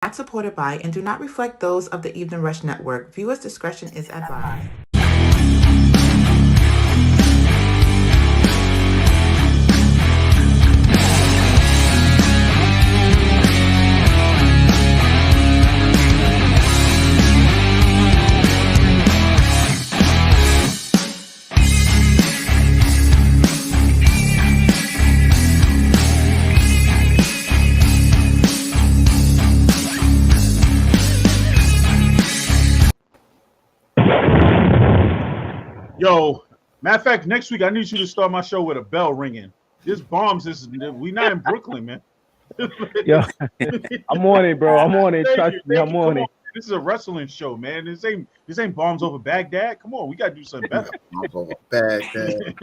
not supported by and do not reflect those of the Evening Rush Network. Viewers' discretion is advised. Yo, matter of fact, next week I need you to start my show with a bell ringing. This bombs. We not in Brooklyn, man. Yo, I'm on it, bro. I'm on it. Trust me, I'm on it. This is a wrestling show, man. This ain't bombs over Baghdad. Come on, we gotta do something better. Bombs over Baghdad.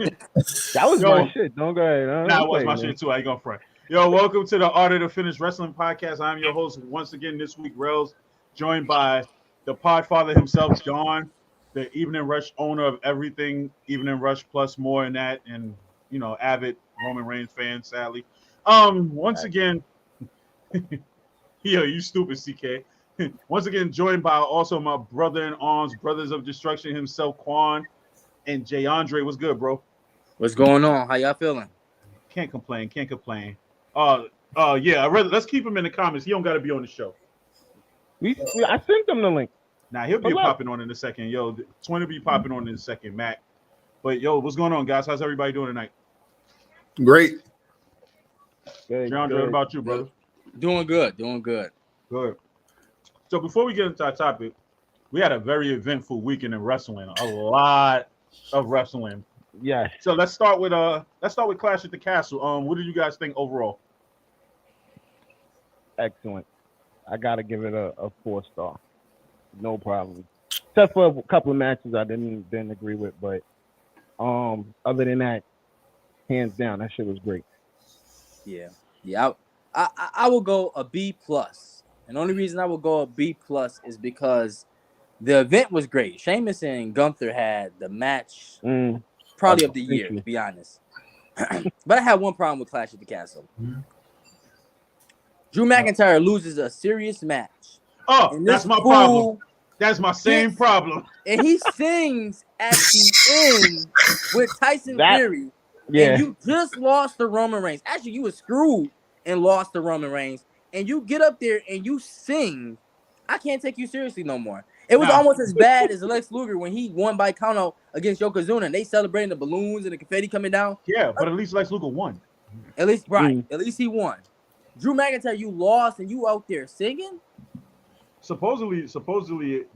That was my shit. Don't go ahead. Nah, it was my shit too. I ain't gonna front. Yo, welcome to the Art of the Finished Wrestling Podcast. I'm your host once again this week, Rellz, joined by the Podfather himself, John, the Evening Rush owner of everything, Evening Rush plus more than that, and avid Roman Reigns fan, sadly. Once again, yo, you stupid CK. Once again, joined by also my brother in arms, Brothers of Destruction himself, Quan, and Jay Andre. What's good, bro? What's going on? How y'all feeling? Can't complain. Yeah, let's keep him in the comments. He don't got to be on the show. I sent him the link. Nah, he'll be popping on in a second. Yo, Twin will be popping on in a second, Matt. But yo, what's going on, guys? How's everybody doing tonight? Great. Jay Andre, what about you, brother? Doing good. Good. So before we get into our topic, we had a very eventful weekend in wrestling. A lot of wrestling. Yeah. So let's start with Clash at the Castle. What did you guys think overall? Excellent. I gotta give it a 4-star. No problem. Except for a couple of matches I didn't agree with, but other than that, hands down, that shit was great. Yeah. I will go a B+. And the only reason I would go a B+ is because the event was great. Sheamus and Gunther had the match probably of the year, to be honest. But I had one problem with Clash at the Castle. Drew McIntyre loses a serious match. Oh, that's my problem. That's my same problem. And he sings at the end with Tyson Fury. Yeah. And you just lost to Roman Reigns. Actually, you were screwed and lost to Roman Reigns. And you get up there and you sing. I can't take you seriously no more. It was almost as bad as Lex Luger when he won by count against Yokozuna. And they celebrating the balloons and the confetti coming down. Yeah, but at least Lex Luger won. At least, right. At least he won. Drew McIntyre, you lost and you out there singing? Supposedly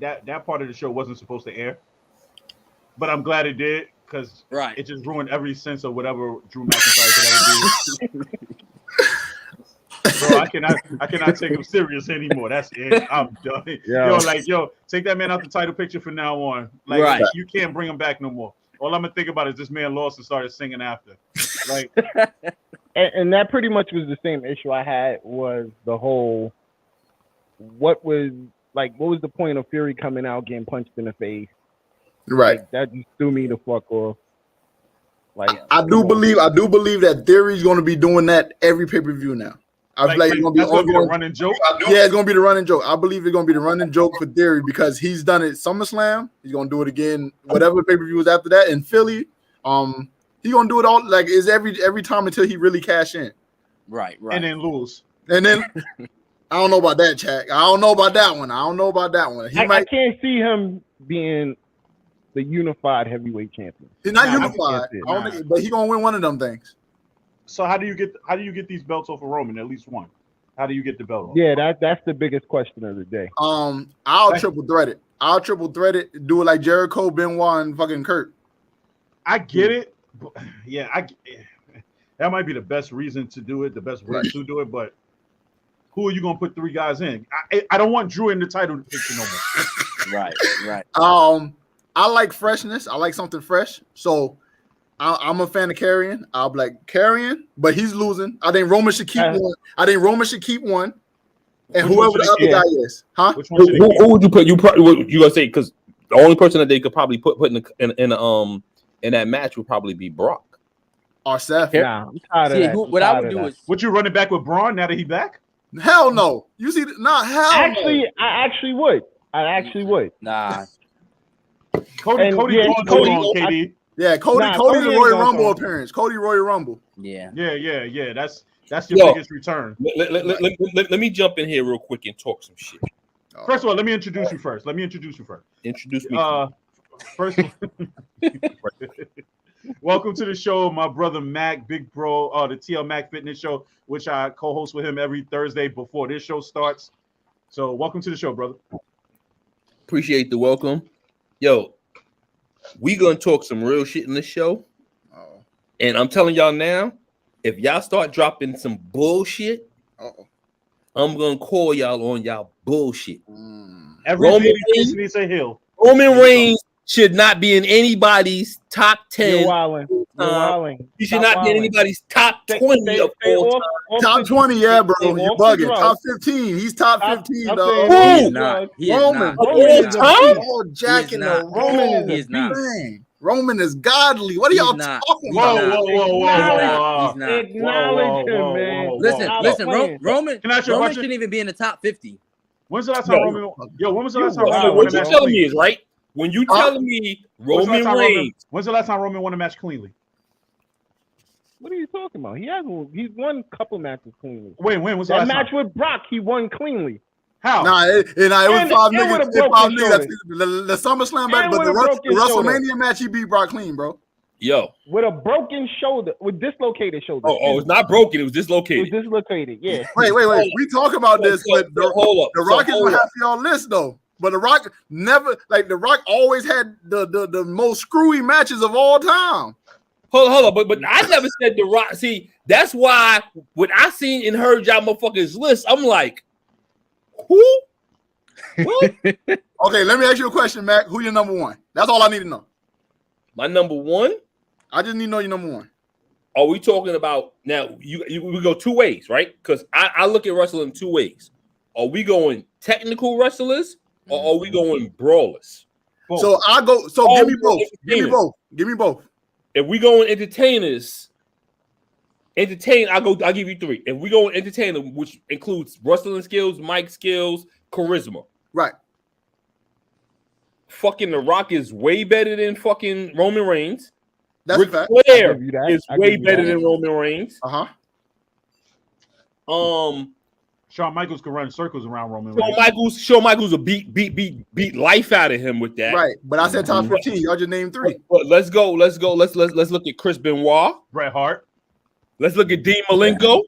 that part of the show wasn't supposed to air. But I'm glad it did because it just ruined every sense of whatever Drew McIntyre could ever do. Bro, I cannot take him serious anymore. That's it. I'm done. Yo, take that man out the title picture from now on. You can't bring him back no more. All I'm gonna think about is this man lost and started singing after. And that pretty much was the same issue I had was the whole what was the point of Fury coming out getting punched in the face? Right. That just threw me the fuck off. I do believe that Theory's going to be doing that every pay-per-view now. I feel like it's going to be ongoing. Running joke. Yeah, it's going to be the running joke. I believe it's going to be the running joke for Theory because he's done it SummerSlam. He's going to do it again. Whatever pay-per-view is after that in Philly. He's going to do it all is every time until he really cash in. Right. And then lose. And then I don't know about that, Chad. I don't know about that one. I can't see him being the unified heavyweight champion. He's not unified. But he's gonna win one of them things. So how do you get these belts off of Roman? At least one. How do you get the belt off? Yeah, that's the biggest question of the day. I'll triple thread it. Do it like Jericho, Benoit, and fucking Kurt. I get it. But that might be the best reason to do it, the best way to do it. But who are you gonna put 3 guys in? I don't want Drew in the title picture no more. Right. I like freshness. I like something fresh. So I'm a fan of Karrion. I'll be like Karrion, but he's losing. I think Roman should keep one. And whoever the other guy is, huh? Who would you put? You gonna say because the only person that they could probably put in that match would probably be Brock or Seth. Nah, I'm tired of that. What I would do is would you run it back with Braun now that he back? Hell no. You see, nah, hell Actually, no. I actually would. Nah. Cody And, going yeah, on Cody- KD. Yeah, Cody Nah, the Cody ain't Royal going Rumble on. appearance. Cody Royal Rumble. Yeah. Yeah. That's your Yo. biggest return. Let me jump in here real quick and talk some shit. First of all, let me introduce you first. Introduce me. First, welcome to the show, my brother Mac, Big Bro, the TL Mac Fitness Show, which I co-host with him every Thursday before this show starts. So, welcome to the show, brother. Appreciate the welcome. Yo, we gonna talk some real shit in this show. Oh. And I'm telling y'all now, if y'all start dropping some bullshit, I'm gonna call y'all on y'all bullshit. Every Roman baby face Reigns- needs a hill. Roman Reigns should not be in anybody's top 10. You're wilding. He should not be in anybody's top 20 of all time. Top 20, yeah, bro. You're bugging. Top 15. He's top 15, dog. Who? He is not. He is Roman. not. Of He all is not. time? Oh, Jack in the not. Roman is He is not. Man, Roman is godly. What are y'all He's not. talking He's about? not. Whoa. He's not. Acknowledge him, man. Listen, Roman Can I ask you a question? shouldn't even be in the top 50. When's the last time Roman? When was the last time Wow, Roman won What a you match telling me clean? is right. When you telling me Roman Reigns, When's the last time Roman won a match cleanly? What are you talking about? He's won a couple matches cleanly. When was the That last match time? with Brock, he won cleanly. How? Nah, it was And- five and with a niggas. broken That's shoulder. the SummerSlam match, And but with the a broken WrestleMania match, he beat Brock clean, bro. yo, With a broken shoulder, with dislocated shoulder. it's not broken, it was It was dislocated. dislocated, yeah. Wait. We talk about this, but Hold up. the Rock is on half y'all list though. But the Rock never, like the Rock always had the most screwy matches of all time. Hold up, but I never said the Rock. See, that's why when I seen and heard y'all motherfuckers list, I'm like, who? What? Okay, let me ask you a question, Mac. Who your number one? That's all I need to know. My number one? I just need to know your number one. Are we talking about now? We go two ways, right? Because I look at wrestling two ways. Are we going technical wrestlers or are we going brawlers? Both. So I go. So Oh, give me both. entertainers. Give me both. If we going entertainers, I'll give you three. If we go entertainer, which includes wrestling skills, mic skills, charisma. Right. Fucking The Rock is way better than fucking Roman Reigns. That's Ric a fact. Flair I'll give you that. is I'll way give you better that. than Roman Reigns. Shawn Michaels could run circles around Roman Shawn Reigns. Michaels will beat life out of him with that. Right. But I said top 15. Y'all just named three. But let's go. Let's look at Chris Benoit. Bret Hart. Let's look at Dean Malenko.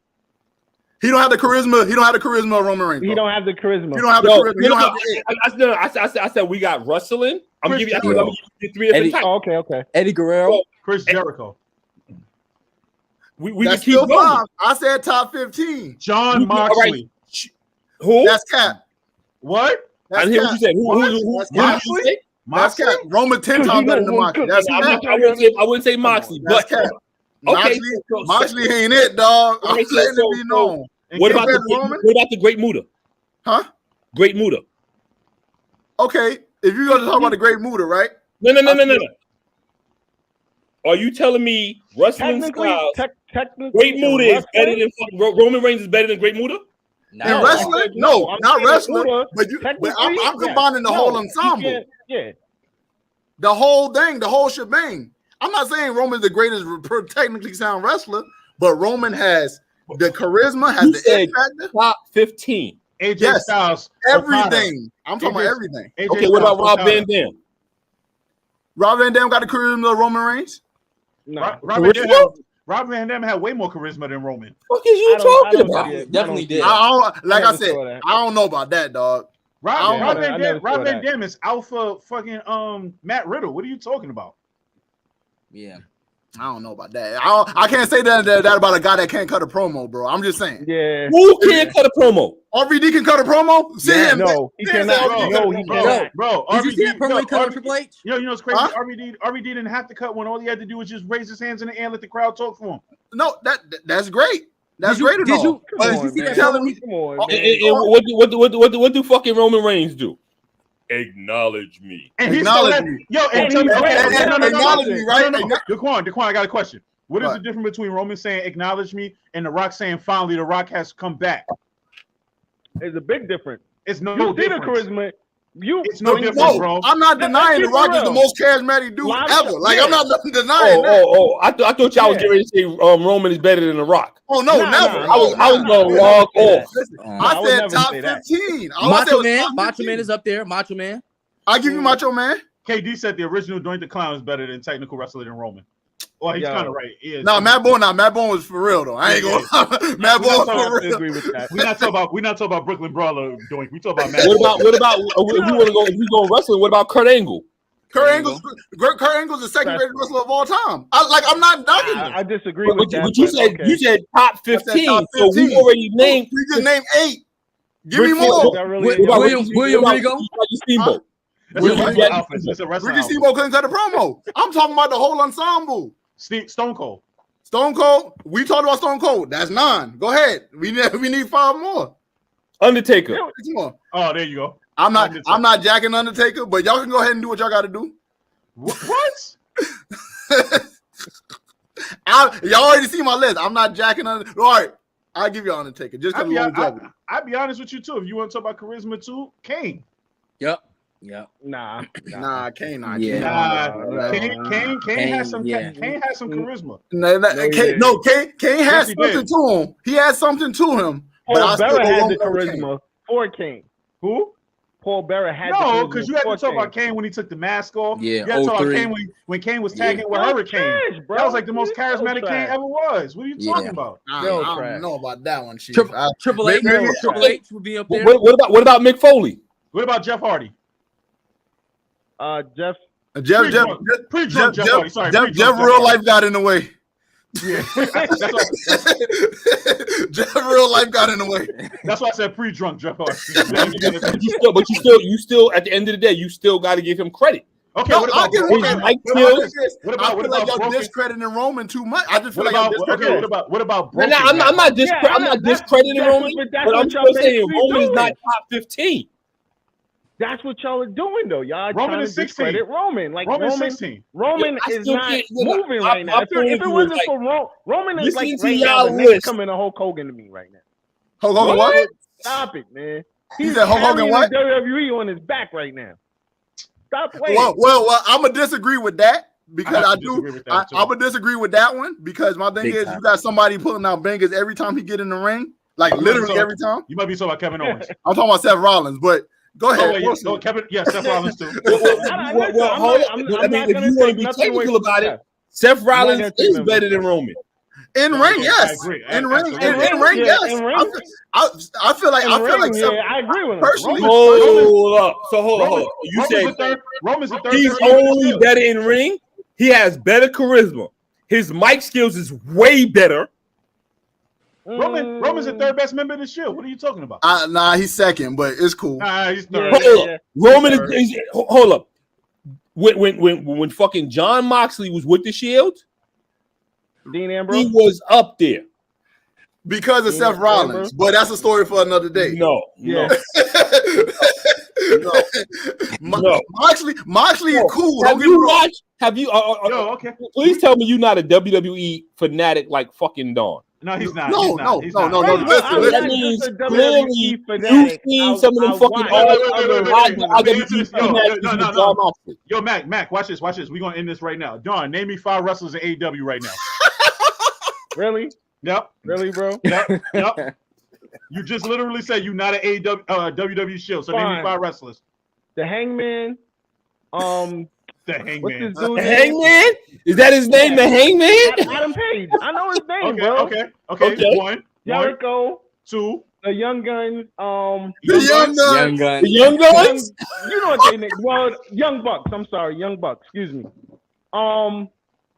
He don't have the charisma. He don't have the charisma of Roman Reigns. He bro. don't have the charisma. He don't have the charisma. He don't have the it. I said we got wrestling. I'm Chris giving Jericho. you three different types. Oh, okay. Eddie Guerrero. Chris Jericho. We can That's keep still going. five. I said top 15. John Moxley. Who? That's Cap. What? I That's didn't hear Cap. what you said. Who did you Moxley? say? That's Moxley? Cap. Roman 10 times better than Moxley. That's Cap. I wouldn't say Moxley, That's but Cap. okay. Moxley ain't it, dog. I'm Okay, letting it be known. What about compared to Roman? what about the Great Muta? Huh? Great Muta. Okay, if you're gonna talk about the Great Muta, right? No. Are you telling me wrestling styles? Technically, Great Muta is better than Roman Reigns is better than Great Muta? In wrestling? No, I'm not saying wrestling. Muta, But I'm combining the whole ensemble. Yeah. The whole thing, the whole shebang. I'm not saying Roman's the greatest technically sound wrestler, but Roman has the charisma, has You the said X factor, top 15. AJ Yes. Styles. everything. I'm talking about AJ everything. AJ Okay, what about Styles, Rob Okada. Van Dam? Rob Van Dam got the charisma of Roman Reigns. No. Rob Van Dam had way more charisma than Roman. What is you I don't talking see about? it. Definitely did. Like I never said, saw that. I don't know about that, dog. Rob I Van never saw Dam that. is alpha fucking Matt Riddle. What are you talking about? Yeah. I don't know about that. I can't say that about a guy that can't cut a promo, bro. I'm just saying. Yeah. Who can't cut a promo? RVD can cut a promo. See him? No, he cannot. No, he cannot. Bro, Did you see that promo he cut on Triple H? You know what's crazy? Huh? RVD didn't have to cut one. All he had to do was just raise his hands in the air and let the crowd talk for him. No, that's great. That's great and Did all. you But Come on, see man. that telling promo? me, Come on, And man. what do fucking Roman Reigns do? Acknowledge me. And Acknowledge said, me. yo, and he's acknowledge me, right? Good question. What is What? the difference between Roman saying acknowledge me and The Rock saying finally The Rock has come back? It's a big difference. It's no You see the difference. charisma. It's no difference, bro. I'm not denying The Rock is the most charismatic dude ever. Like, I'm not denying that. I thought y'all was getting ready to say Roman is better than The Rock. Oh, no, never. I was going to log off. I said top 15. Macho Man is up there. Macho Man. I'll give you Macho Man. KD said the original Doink the Clown is better than technical wrestler than Roman. Well, he's kind of right. No, Matt Bone was for real though. I ain't going. Matt Bone for real. Agree with that. We're not talking about Brooklyn Brawler Doink. We talk about Matt. What about if you want to go? If you go wrestling, what about Kurt Angle? Kurt Angle's the second greatest wrestler of all time. I'm not knocking him. I disagree with that. But you said top 15. So we already named. We just named 8. Give me more. William Regal. Steamboat. That's a wrestling. Ricky Steamboat couldn't cut a promo. I'm talking about the whole ensemble. Stone Cold. Stone Cold. We talked about Stone Cold. That's 9. Go ahead. We need 5 more. Undertaker. Come on. Oh, there you go. I'm not jacking Undertaker, but y'all can go ahead and do what y'all got to do. What? Y'all already see my list. I'm not jacking Undertaker. All right. I'll give you Undertaker just because I'll be honest with you too. If you want to talk about charisma too, Kane. Yep. Nah, Kane. Yeah. Kane has some charisma. Kane has something to him. He has something to him. Paul Bearer had the charisma for Kane. Who? Paul Bearer had no, because you had to talk about Kane when he took the mask off. Yeah, you had to talk about Kane when Kane was tagging with Hurricane. That was like the most charismatic Kane ever was. What are you talking about? I don't know about that one, Chief. Triple H will be up there. What about Mick Foley? What about Jeff Hardy? Jeff real life got in the way. Yeah, Jeff real life got in the way. That's why I said pre-drunk Jeff Hardy. you still at the end of the day, you still got to give him credit. Okay, no, what about y'all discrediting Roman too much. I just feel like what about broken? Now, I'm not discrediting Roman, but I'm still saying Roman is not top 15. That's what y'all are doing, though. Y'all Roman trying is to 16. discredit Roman. Like Roman 16. Roman is not moving right now. If it wasn't for Roman, is like right now coming to Hulk Hogan to me right now. Hulk Hogan what? Stop it, man. He said Hulk Hogan what? WWE on his back right now. Stop playing. Well, I'm gonna disagree with that because I'm gonna disagree with that one because my thing is you got somebody pulling out bangers every time he get in the ring, like literally every time. You might be talking about Kevin Owens. I'm talking about Seth Rollins, but. Go ahead. Kevin. Yes, Seth Rollins too. I mean, if you want to be technical about it, Seth Rollins is better than Roman. In ring, yes. In ring, yes. I feel like I agree with him. Personally, hold up. You said Roman's the third. He's only better in ring. He has better charisma. His mic skills is way better. Roman's the third best member of the Shield. What are you talking about? Nah, he's second, but it's cool. Nah, he's third. Roman is hold up. When fucking John Moxley was with the Shield, Dean Ambrose, he was up there because of Seth Rollins. But that's a story for another day. No. Moxley is cool. Have you? Okay. Please tell me you're not a WWE fanatic like fucking Dawn. No, he's not. No. Listen, that means clearly you've seen some of them fucking No. Yo, Mac, watch this. We're gonna end this right now. Dawn, name me 5 wrestlers in AEW right now. Really? Yep. Really, bro? Yep. You just literally said you're not an WWE Shield, so name me 5 wrestlers. The Hangman. The Hangman. What's his dude's name? Hangman? Is that his name? The Hangman? Adam Page. I know his name, bro. Okay. One. Jericho. 2. The Young Guns. The Young Guns. You know what they name? Well, Young Bucks. I'm sorry, Young Bucks. Excuse me.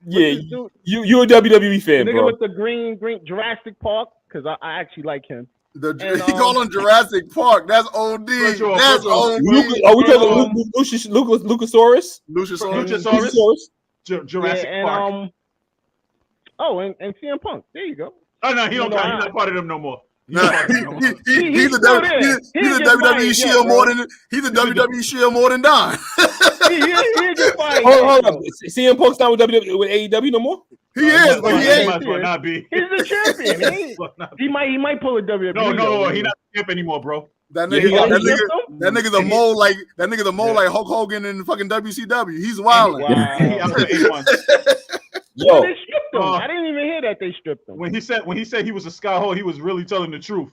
Yeah, you're a WWE fan, bro. With the green Jurassic Park, because I actually like him. He called him Jurassic Park. That's OD. That's OD. Are we talking Luchasaurus? Jurassic Park. And CM Punk. There you go. Oh no, he don't count. He's not part of them no more. He's a WWE Shield more than Don. He just fight. Hold up. CM Punk's not with AEW no more? He is, but he ain't. Might as well not be. He's the champion. He might pull a WWE. No, he's not the champ anymore, bro. That Yeah, nigga's a mole like like Hulk Hogan in fucking WCW. He's wilding. Wow. He out there 8 months. Yo, They stripped him. I didn't even hear that they stripped him. When he said he was a Sky Hole, he was really telling the truth.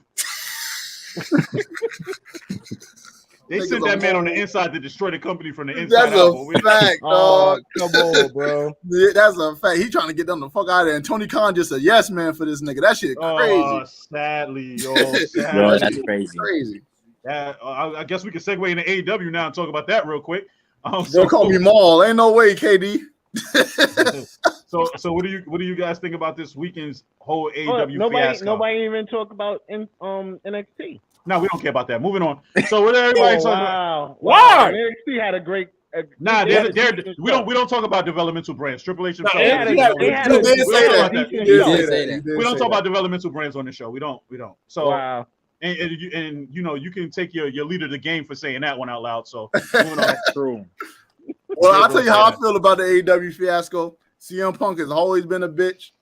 They Niggas sent that a man mole. on the inside to destroy the company from the inside That's out. a fact, dog. Come on, bro. Yeah, that's a fact. He trying to get them the fuck out of there. And Tony Khan just a yes man for this nigga. That shit crazy. Sadly, yo, Yo, sadly. that's crazy. Crazy. I guess we can segue into AEW now and talk about that real quick. Don't call me Maul. Ain't no way, KD. So what do you guys think about this weekend's whole AEW fiasco? Nobody even talk about NXT. No, we don't care about that. Moving on. So what everybody talking about? Wow. NXT had a great. Nah, we don't talk about developmental brands. Triple H himself. They had a We don't talk about developmental brands on the show. We don't. So wow. And you can take your leader of the game for saying that one out loud. So moving on. That's true. Well, I'll tell you how I feel about the AEW fiasco. CM Punk has always been a bitch,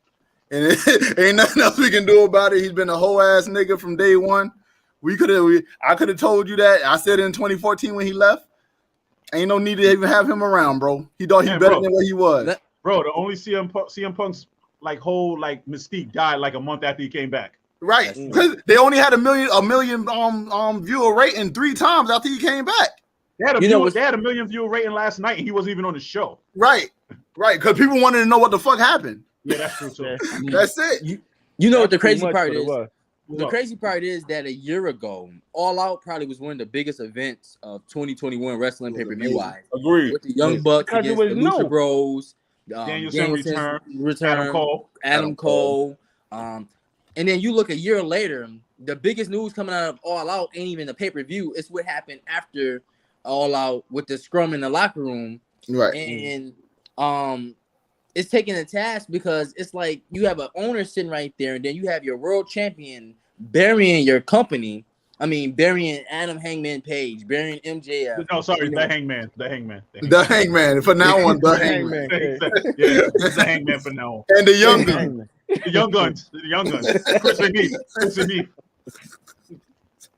and ain't nothing else we can do about it. He's been a whole ass nigga from day one. I could have told you that. I said it in 2014 when he left. Ain't no need to even have him around, bro. He thought he better than what he was. Bro, the only CM Punk's whole mystique died like a month after he came back. Right. Because they only had a million viewer rating 3 times after he came back. They had a million viewer rating last night and he wasn't even on the show. Right. Because people wanted to know what the fuck happened. Yeah, that's true too. That's it. You know what the crazy part is? What? The crazy part is that a year ago, All Out probably was one of the biggest events of 2021 wrestling pay-per-view wise. Agreed. With the Young Bucks Because against the Lucha Bros, Danielson return, Adam Cole. And then you look a year later, the biggest news coming out of All Out ain't even the pay-per-view. It's what happened after All Out with the scrum in the locker room. Right. And it's taking a task because it's like you have an owner sitting right there, and then you have your world champion burying your company. I mean, burying Adam Hangman Page, burying MJF. No, sorry, the Hangman. The Hangman. For now on, the Hangman. Yeah, the Hangman for now on. And the Young Guns. The Young Guns. Chris and me.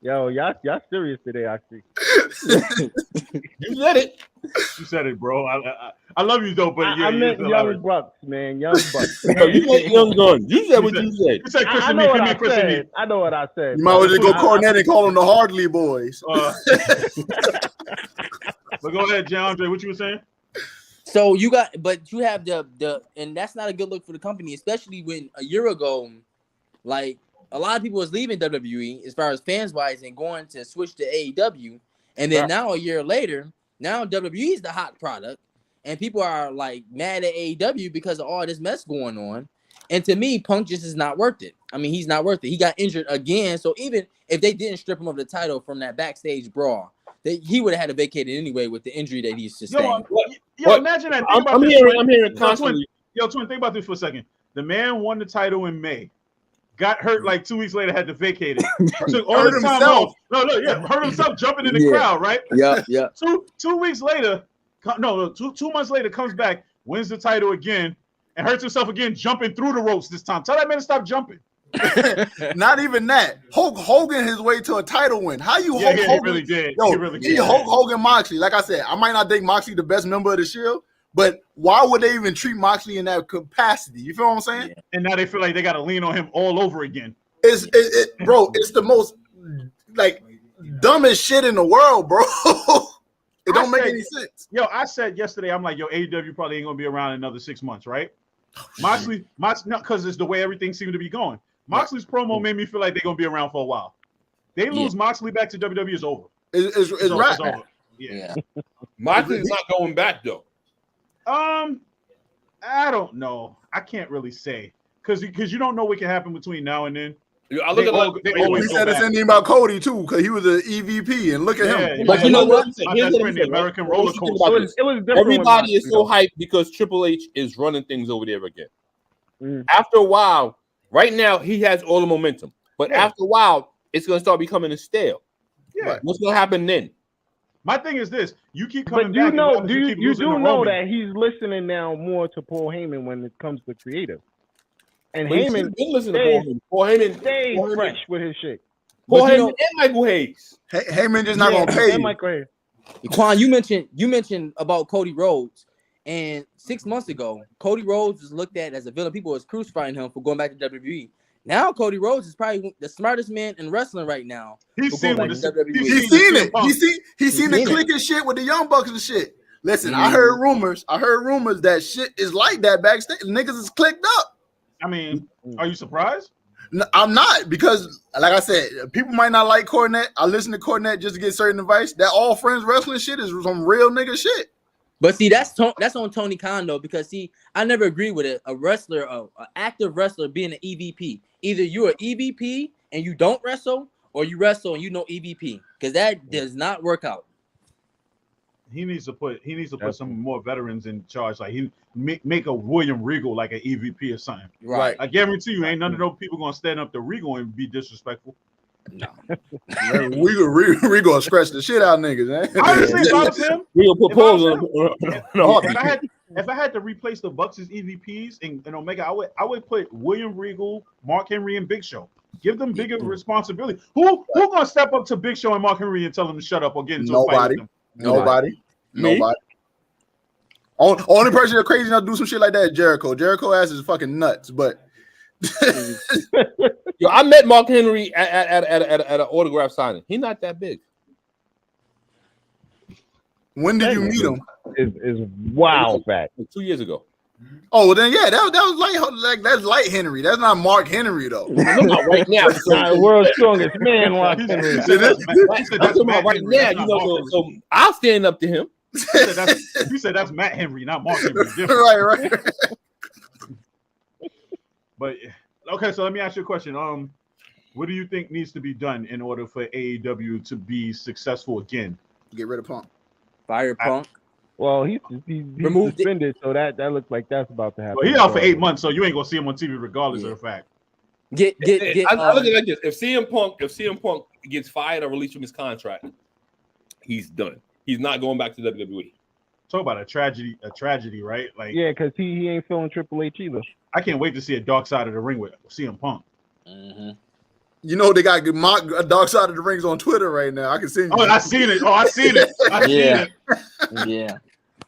Yo, y'all serious today, I see. You said it. You said it, bro. I love you though, but I meant Young Bucks, man. Young Bucks. No, you said Young Guns. You said what you said. You said Chris I and know me. what I Chris and me. said. I know what I said. You might well just go Cornette and call them the Hardly Boys. But go ahead, John Andre. What you were saying? So you have the and that's not a good look for the company, especially when a year ago, like a lot of people was leaving WWE as far as fans wise and going to switch to AEW, and then now a year later, now WWE is the hot product, and people are like mad at AEW because of all this mess going on. And to me, Punk just is not worth it. I mean, he's not worth it. He got injured again, so even if they didn't strip him of the title from that backstage brawl, he would have had to vacate it anyway with the injury that he sustained. Yo, imagine that. I'm hearing constantly. Twin, think about this for a second. The man won the title in May. Got hurt like 2 weeks later, had to vacate it. Took all the time off. Hurt himself jumping in the crowd, right? Yeah. 2 weeks later, 2 months later, comes back, wins the title again, and hurts himself again, jumping through the ropes this time. Tell that man to stop jumping. Not even that. Hulk Hogan his way to a title win. How you Hulk Hogan? He really did. Yo, he really did. Hulk Hogan Moxley. Like I said, I might not think Moxley the best member of the Shield, but why would they even treat Moxley in that capacity? You feel what I'm saying? Yeah. And now they feel like they got to lean on him all over again. Bro, it's the most dumbest shit in the world, bro. It don't make any sense. Yo, I said yesterday, I'm like, AEW probably ain't gonna be around another 6 months, right? Moxley, because it's the way everything seemed to be going. Moxley's promo made me feel like they're gonna be around for a while. They lose Moxley back to WWE, is over. It's right. It's over. Yeah. Moxley's not going back though. I don't know. I can't really say because you don't know what can happen between now and then. I look at he said the same thing about Cody too, because he was an EVP, and look at him. But you know what? The American roller coaster. It was different. Everybody is so hyped because Triple H is running things over there again. After a while, right now he has all the momentum, but after a while, it's going to start becoming a stale. Yeah. What's going to happen then? My thing is this: you keep coming But you back. know, and you keep losing do to know Roman. that he's listening now more to Paul Heyman when it comes to creative. And But Heyman he listen to Paul Heyman. Paul Heyman stays fresh with his shit. Paul But you Heyman know- and Michael Hayes. Heyman just not gonna pay and you. Michael Hayes. Quan, you mentioned about Cody Rhodes, and 6 months ago, Cody Rhodes was looked at as a villain. People was crucifying him for going back to WWE. Now Cody Rhodes is probably the smartest man in wrestling right now. He's seen back what to WWE. He's seen it. He's seen the seen it. clicking shit with the Young Bucks and shit. Listen, I heard rumors that shit is like that backstage. Niggas is clicked up. I mean, are you surprised? No, I'm not, because like I said, people might not like Cornette. I listen to Cornette just to get certain advice. That All Friends wrestling shit is some real nigga shit. But see, that's on Tony Khan though, because see, I never agree with it. A wrestler, an active wrestler, being an EVP. Either you're an EVP and you don't wrestle, or you wrestle and you know EVP, because that does not work out. He needs to put some more veterans in charge. Like he make a William Regal like an EVP or something. Right. I guarantee you, ain't none of those people gonna stand up to Regal and be disrespectful. No. we gonna scratch the shit out of niggas, man. Honestly, if I was him, We gonna put If I was Pauls on. if I had to replace the Bucks as EVPs and Omega, I would put William Regal, Mark Henry, and Big Show. Give them bigger responsibility. Who gonna step up to Big Show and Mark Henry and tell them to shut up or get into a fight with them? Nobody. Only person that's crazy enough to do some shit like that is Jericho. Jericho ass is fucking nuts, but Yo, I met Mark Henry at an autograph signing. He's not that big. when did you meet him? Is wow fact. Like 2 years ago. Oh, well, then yeah, that was like that's light Henry. That's not Mark Henry though. I'm talking about right now. The world's strongest man, Mark Henry. He said that's I'm talking about Matt right Henry, now. that's You not know, Mark Henry. so I'll stand up to him. He said that's Matt Henry, not Mark Henry. right. But okay, so let me ask you a question. What do you think needs to be done in order for AEW to be successful again? Get rid of Punk. Fire Punk. Well, he's Removed suspended, so that looks like that's about to happen. Well, he's out for 8 months, so you ain't gonna see him on TV regardless of the fact. Get. I look at it like this: if CM Punk gets fired or released from his contract, he's done. He's not going back to WWE. Talk about a tragedy, right? Like, Yeah, because he ain't feeling Triple H either. I can't wait to see a dark side of the ring with CM Punk. Mm-hmm. You know they got mock Dark Side of the Rings on Twitter right now. I can see you. Oh, I seen it. I seen it. Yeah.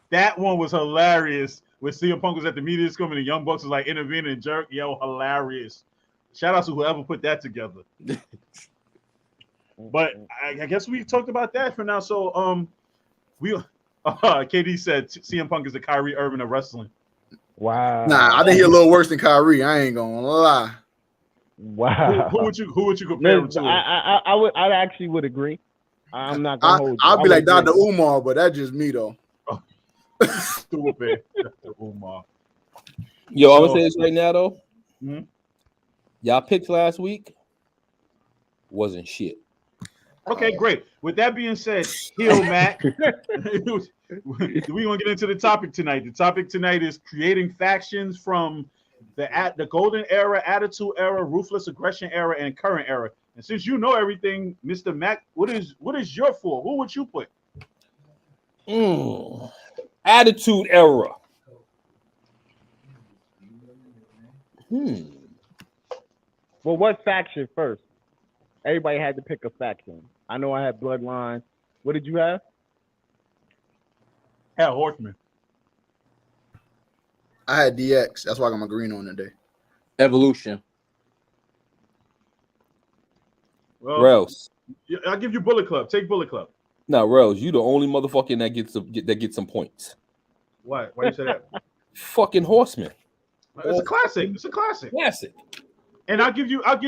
That one was hilarious. When CM Punk was at the media scrum and the Young Bucks was like intervening and jerk. Yo, hilarious. Shout out to whoever put that together. But I guess we talked about that for now. So KD said CM Punk is the Kyrie Irving of wrestling. Wow. Nah, I think he a little worse than Kyrie. I ain't gonna lie. Wow. Who would you compare him to? I actually would agree. I'm not gonna hold you. I'll be like would Dr. agree. Umar, but that's just me though. Stupid. Umar. Yo, I'm gonna say this right now though. Mhm. Y'all picks last week wasn't shit. Okay, great. With that being said, heel Matt. We're gonna get into the topic tonight. The topic tonight is creating factions from the golden era, attitude era, ruthless aggression era, and current era. And since you know everything, Mr. Mac, what is your for? Who would you put? Attitude era. Well, what faction first? Everybody had to pick a faction. I know I had Bloodline. What did you have? Hell, Horseman. I had DX. That's why I got my green on today. Evolution. Well, Rellz. I'll give you Bullet Club. Take Bullet Club. No, Rellz, you the only motherfucker that gets some points. Why? Why you say that? Fucking Horseman. It's a classic. It's a classic. Classic. And I'll give you But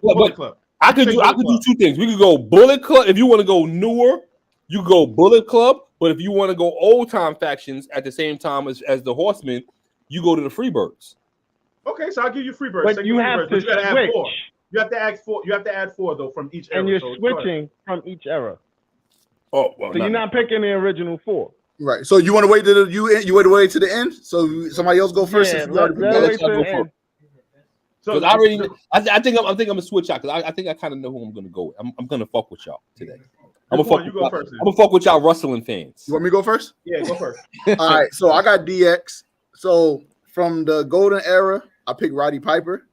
Bullet Club. I could do two things. We could go Bullet Club. If you want to go newer, you go Bullet Club. But if you want to go old time factions at the same time as the Horsemen, you go to the Freebirds. Okay, so I'll give you Freebirds. But Take you the have Freebirds, to but you gotta add switch. 4. You have to add 4. You have to add 4 though from each era. And you're So go ahead. switching from each era. Oh, well, So you're not picking the original 4. Right. So you want to wait to you wait to wait to the end? So somebody else go first. Yeah, since we already let's picked wait that? till the end. So Because I think I'm gonna switch out because I think I kind of know who I'm gonna go with. I'm gonna fuck with y'all today. I'm gonna You go first. I'm gonna fuck with y'all wrestling fans. You want me to go first? Yeah, go first. All right, so I got DX. So from the golden era, I picked Roddy Piper.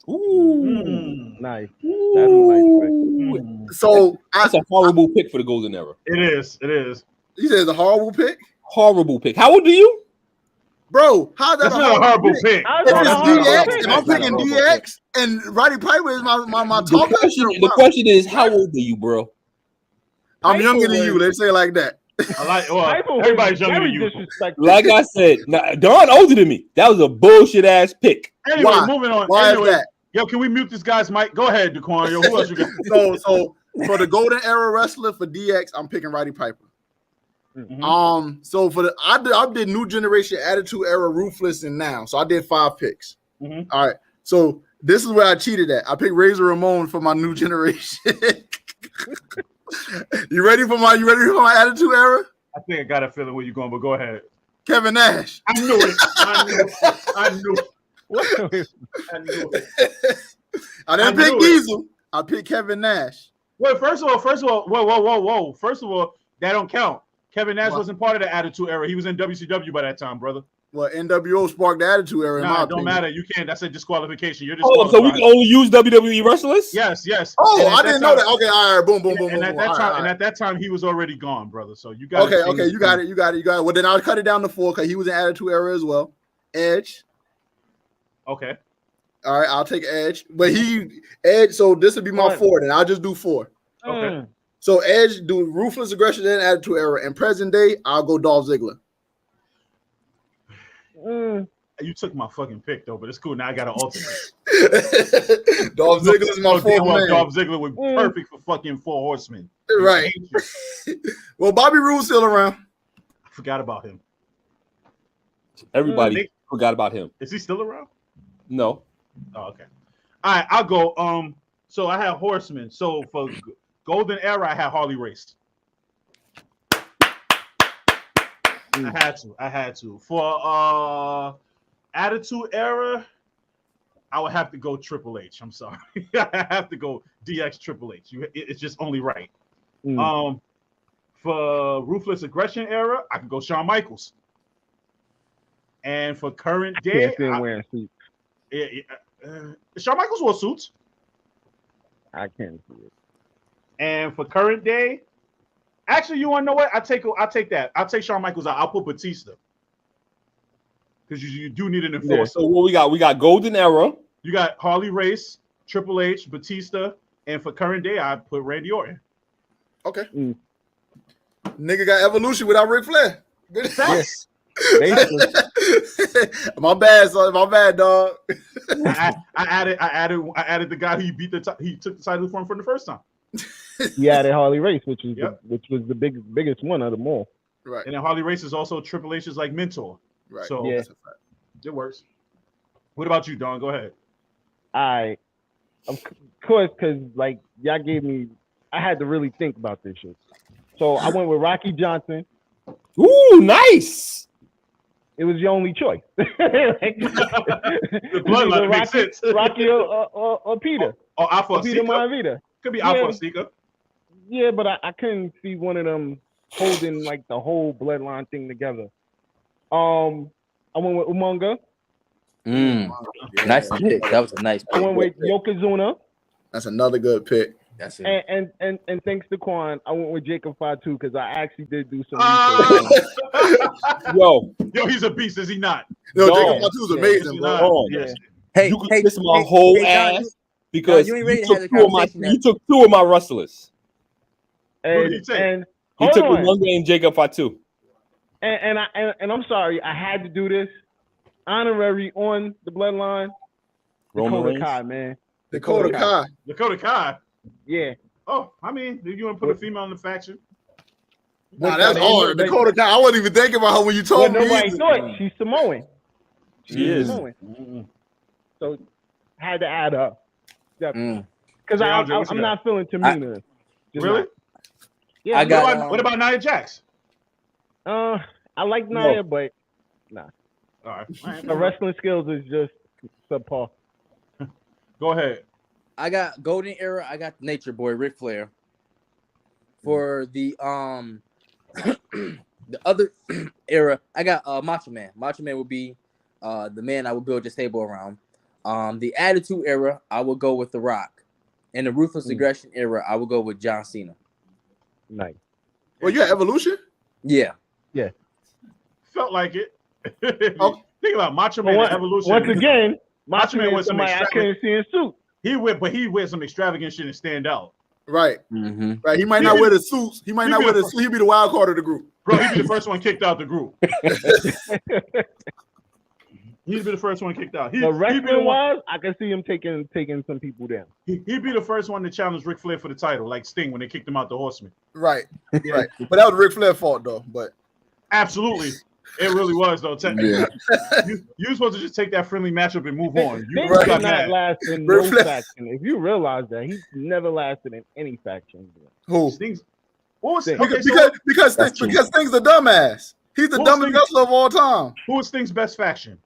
Ooh, Nice. That's a nice pick. Mm. So that's a horrible pick for the golden era. It is. It is. you said it's a horrible pick, Horrible pick. How old are you? bro. How's that That's not a horrible pick. How's If that it's a horrible DX, pick? if I'm That's not a picking horrible DX, and Roddy Piper is my The top. question is, how old are you, bro? I'm younger than Piper you. was- Let's say it like that. I like. Well, Piper was everybody's younger very than you. disrespectful. Like I said, Don older than me. That was a bullshit ass pick. Anyway, Why? moving on. Why Anyway, is that? yo, can we mute this guy's mic? Go ahead, Daquan. Yo, who else you got? So for the golden era wrestler for DX, I'm picking Roddy Piper. Mhm. So for the I did new generation attitude era ruthless and now. So I did 5 picks. Mhm. All right. So this is where I cheated at. I picked Razor Ramon for my new generation. You ready for my attitude era? I think I got a feeling where you're going, but go ahead. Kevin Nash. I knew it. I knew it. I knew it. I knew it. I didn't I pick knew it. Diesel. I picked Kevin Nash. Wait, first of all, whoa. First of all, that don't count. Kevin Nash What? wasn't part of the Attitude Era. He was in WCW by that time, brother. Well, NWO sparked the attitude era in my Nah, it opinion. don't matter. You can't. That's a disqualification. You're Oh, so we disqualified. can only use WWE wrestlers? Yes. Oh, And at I didn't know time- that. Okay, all right, boom. And at that All time, right, and at that time, he was already gone, brother. So you got. Okay, you got it. Well, then I'll cut it down to 4 because he was in attitude era as well. Edge. Okay. All right, I'll take Edge. But Edge, so this would be my What? 4, then I'll just do 4. Okay. So Edge do ruthless aggression and attitude era. And present day, I'll go Dolph Ziggler. You took my fucking pick though, but it's cool. Now I got an alternate. Dolph Ziggler is my 4th man. Dolph Ziggler would be perfect for fucking 4 Horsemen. Right. I hate you. Well, Bobby Roode's still around. I forgot about him. Everybody forgot about him. Is he still around? No. Oh, okay. All right, I'll go. So I have Horsemen. So for Golden Era, I had Harley Race. I had to. For Attitude Era, I would have to go Triple H. I'm sorry. I have to go DX Triple H. It's just only right. For Ruthless Aggression Era, I could go Shawn Michaels. And for current day, wearing suits. Shawn Michaels wore suits. I can't see it. And for current day, actually, you want to know what? I'll take that. I'll take Shawn Michaels out. I'll put Batista. Because you do need an enforcer. Yeah, so what we got? We got Golden Era. You got Harley Race, Triple H, Batista, and for current day, I put Randy Orton. Okay. Nigga got evolution without Ric Flair. Good. Yes. My bad, son. My bad, dog. I added the guy who he took the title from the first time. He added Harley Race, which was Yep. the biggest one of them all. Right. And then Harley Race is also Triple H's like mentor. Right. So Yeah. it works. What about you, Don? Go ahead. Of course, because like y'all gave me, I had to really think about this shit. So I went with Rocky Johnson. Ooh, nice. It was the only choice. The bloodline makes sense. Rocky or Peter. Or Alpha Peter Sika. Maravita. Could be Yeah. Alpha Sika. Yeah, but I couldn't see one of them holding like the whole bloodline thing together. I went with Umonga. Nice pick. That was a nice I pick. went with Yokozuna. That's another good pick. That's it. And thanks to Quan, I went with Jacob Fatu because I actually did do some research. Yo, Yo, he's a beast, is he not? Yo, Dog. Jacob Fatu's amazing, He's bro. not. Oh, Yes. Hey, you could hey, kiss my hey, whole hey, Don, ass because you ain't you ready to took have the two of my conversation you took 2 of my wrestlers. Who did he And, take? and He hold took on. Umonga and Jacob Fatu. And I'm sorry, I had to do this. Honorary on the bloodline. Roman Dakota Reigns. Kai, man. Dakota Kai. Dakota Kai. Yeah. Oh, I mean, if you want to put a female in the faction, Nah, that's But- hard. Dakota Kai. I wasn't even thinking about her when you Well, told me. nobody either. thought she's Samoan. She is. Samoan. So had to add up. Because Hey, Andre, what you I'm got? not feeling Tamina. Just really? not. Yeah, I got- What about Nia Jax? I like Nia, but All right. the wrestling skills is just subpar. Go ahead. I got Golden Era. I got Nature Boy Ric Flair. For the the other era, I got Macho Man. Macho Man would be the man I would build this table around. The Attitude Era, I would go with The Rock. In the Ruthless Aggression Era, I would go with John Cena. Nice. Well, you got Evolution? Yeah. Felt like it. Oh. Think about Macho Man and Evolution. Once again, Macho Man was was some somebody I couldn't see in suit. He wear some extravagant shit and stand out. Right. Mm-hmm. Right. He might not wear the suits. He might not wear the suit. He'd be the wild card of the group. Bro, he'd be the first one kicked out the group. He'd be the first one kicked out. But wrestling-wise, I can see him taking some people down. He'd be the first one to challenge Ric Flair for the title, like Sting when they kicked him out the Horseman. Right. Right. But that was Ric Flair's fault, though. But absolutely. It really was, though. You were supposed to just take that friendly matchup and move on. You Sting did not last in no faction. If you realize that, he never lasted in any faction. Who? Sting's. What was Sting? Okay, because Sting's a dumbass. He's the dumbest wrestler of all time. Who was Sting's best faction?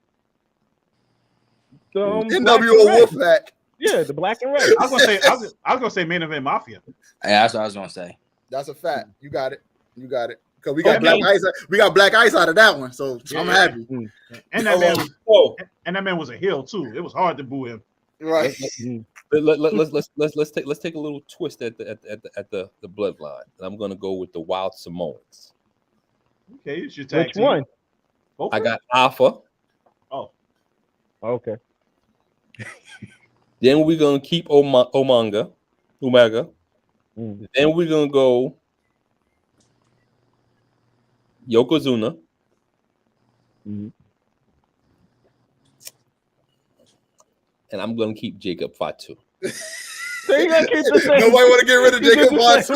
NWO Wolfpack. Yeah, the black and red. I was gonna say Main Event Mafia. Yeah, that's what I was gonna say. That's a fact. You got it. Because we got black ice. We got black ice out of that one, so I'm happy. And that man was a heel too. It was hard to boo him. Right. Let's take a little twist at the bloodline, and I'm gonna go with the Wild Samoans. Okay, it's your tag Which team. one? I got Alpha. Oh, okay. Then we're gonna keep Omega. Then we're gonna go Yokozuna. And I'm gonna keep Jacob Fatu. So you're gonna keep the same. Nobody want to get rid of Jacob Fatu.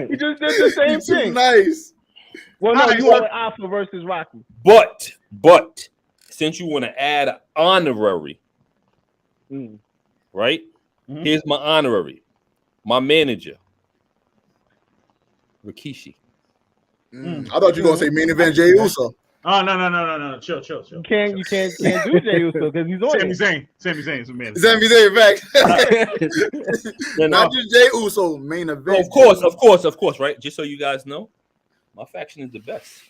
You just did the same thing. Nice. Well, no, you went with Alpha versus Rocky. But since you want to add an honorary, right? Here's my honorary. My manager, Rikishi. I thought you were gonna say main event Jey Uso. Oh no! Chill. You can't do Jey Uso because he's on Sami Zayn is a man. Sami Zayn back. Not just Jey Uso, main event. Of course, right? Just so you guys know, my faction is the best.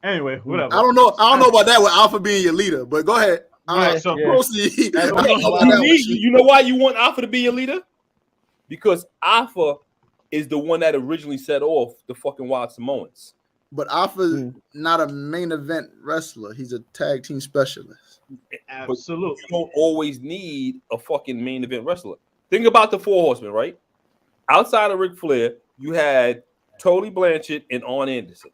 Anyway, whatever. I don't know about that with Alpha being your leader, but go ahead. All right, so proceed. You know why you want Alpha to be your leader? Because Alpha is the one that originally set off the fucking Wild Samoans. But Alpha's not a main event wrestler. He's a tag team specialist. Absolutely. You don't always need a fucking main event wrestler. Think about the Four Horsemen, right? Outside of Ric Flair, you had Tully Blanchard and Arn Anderson.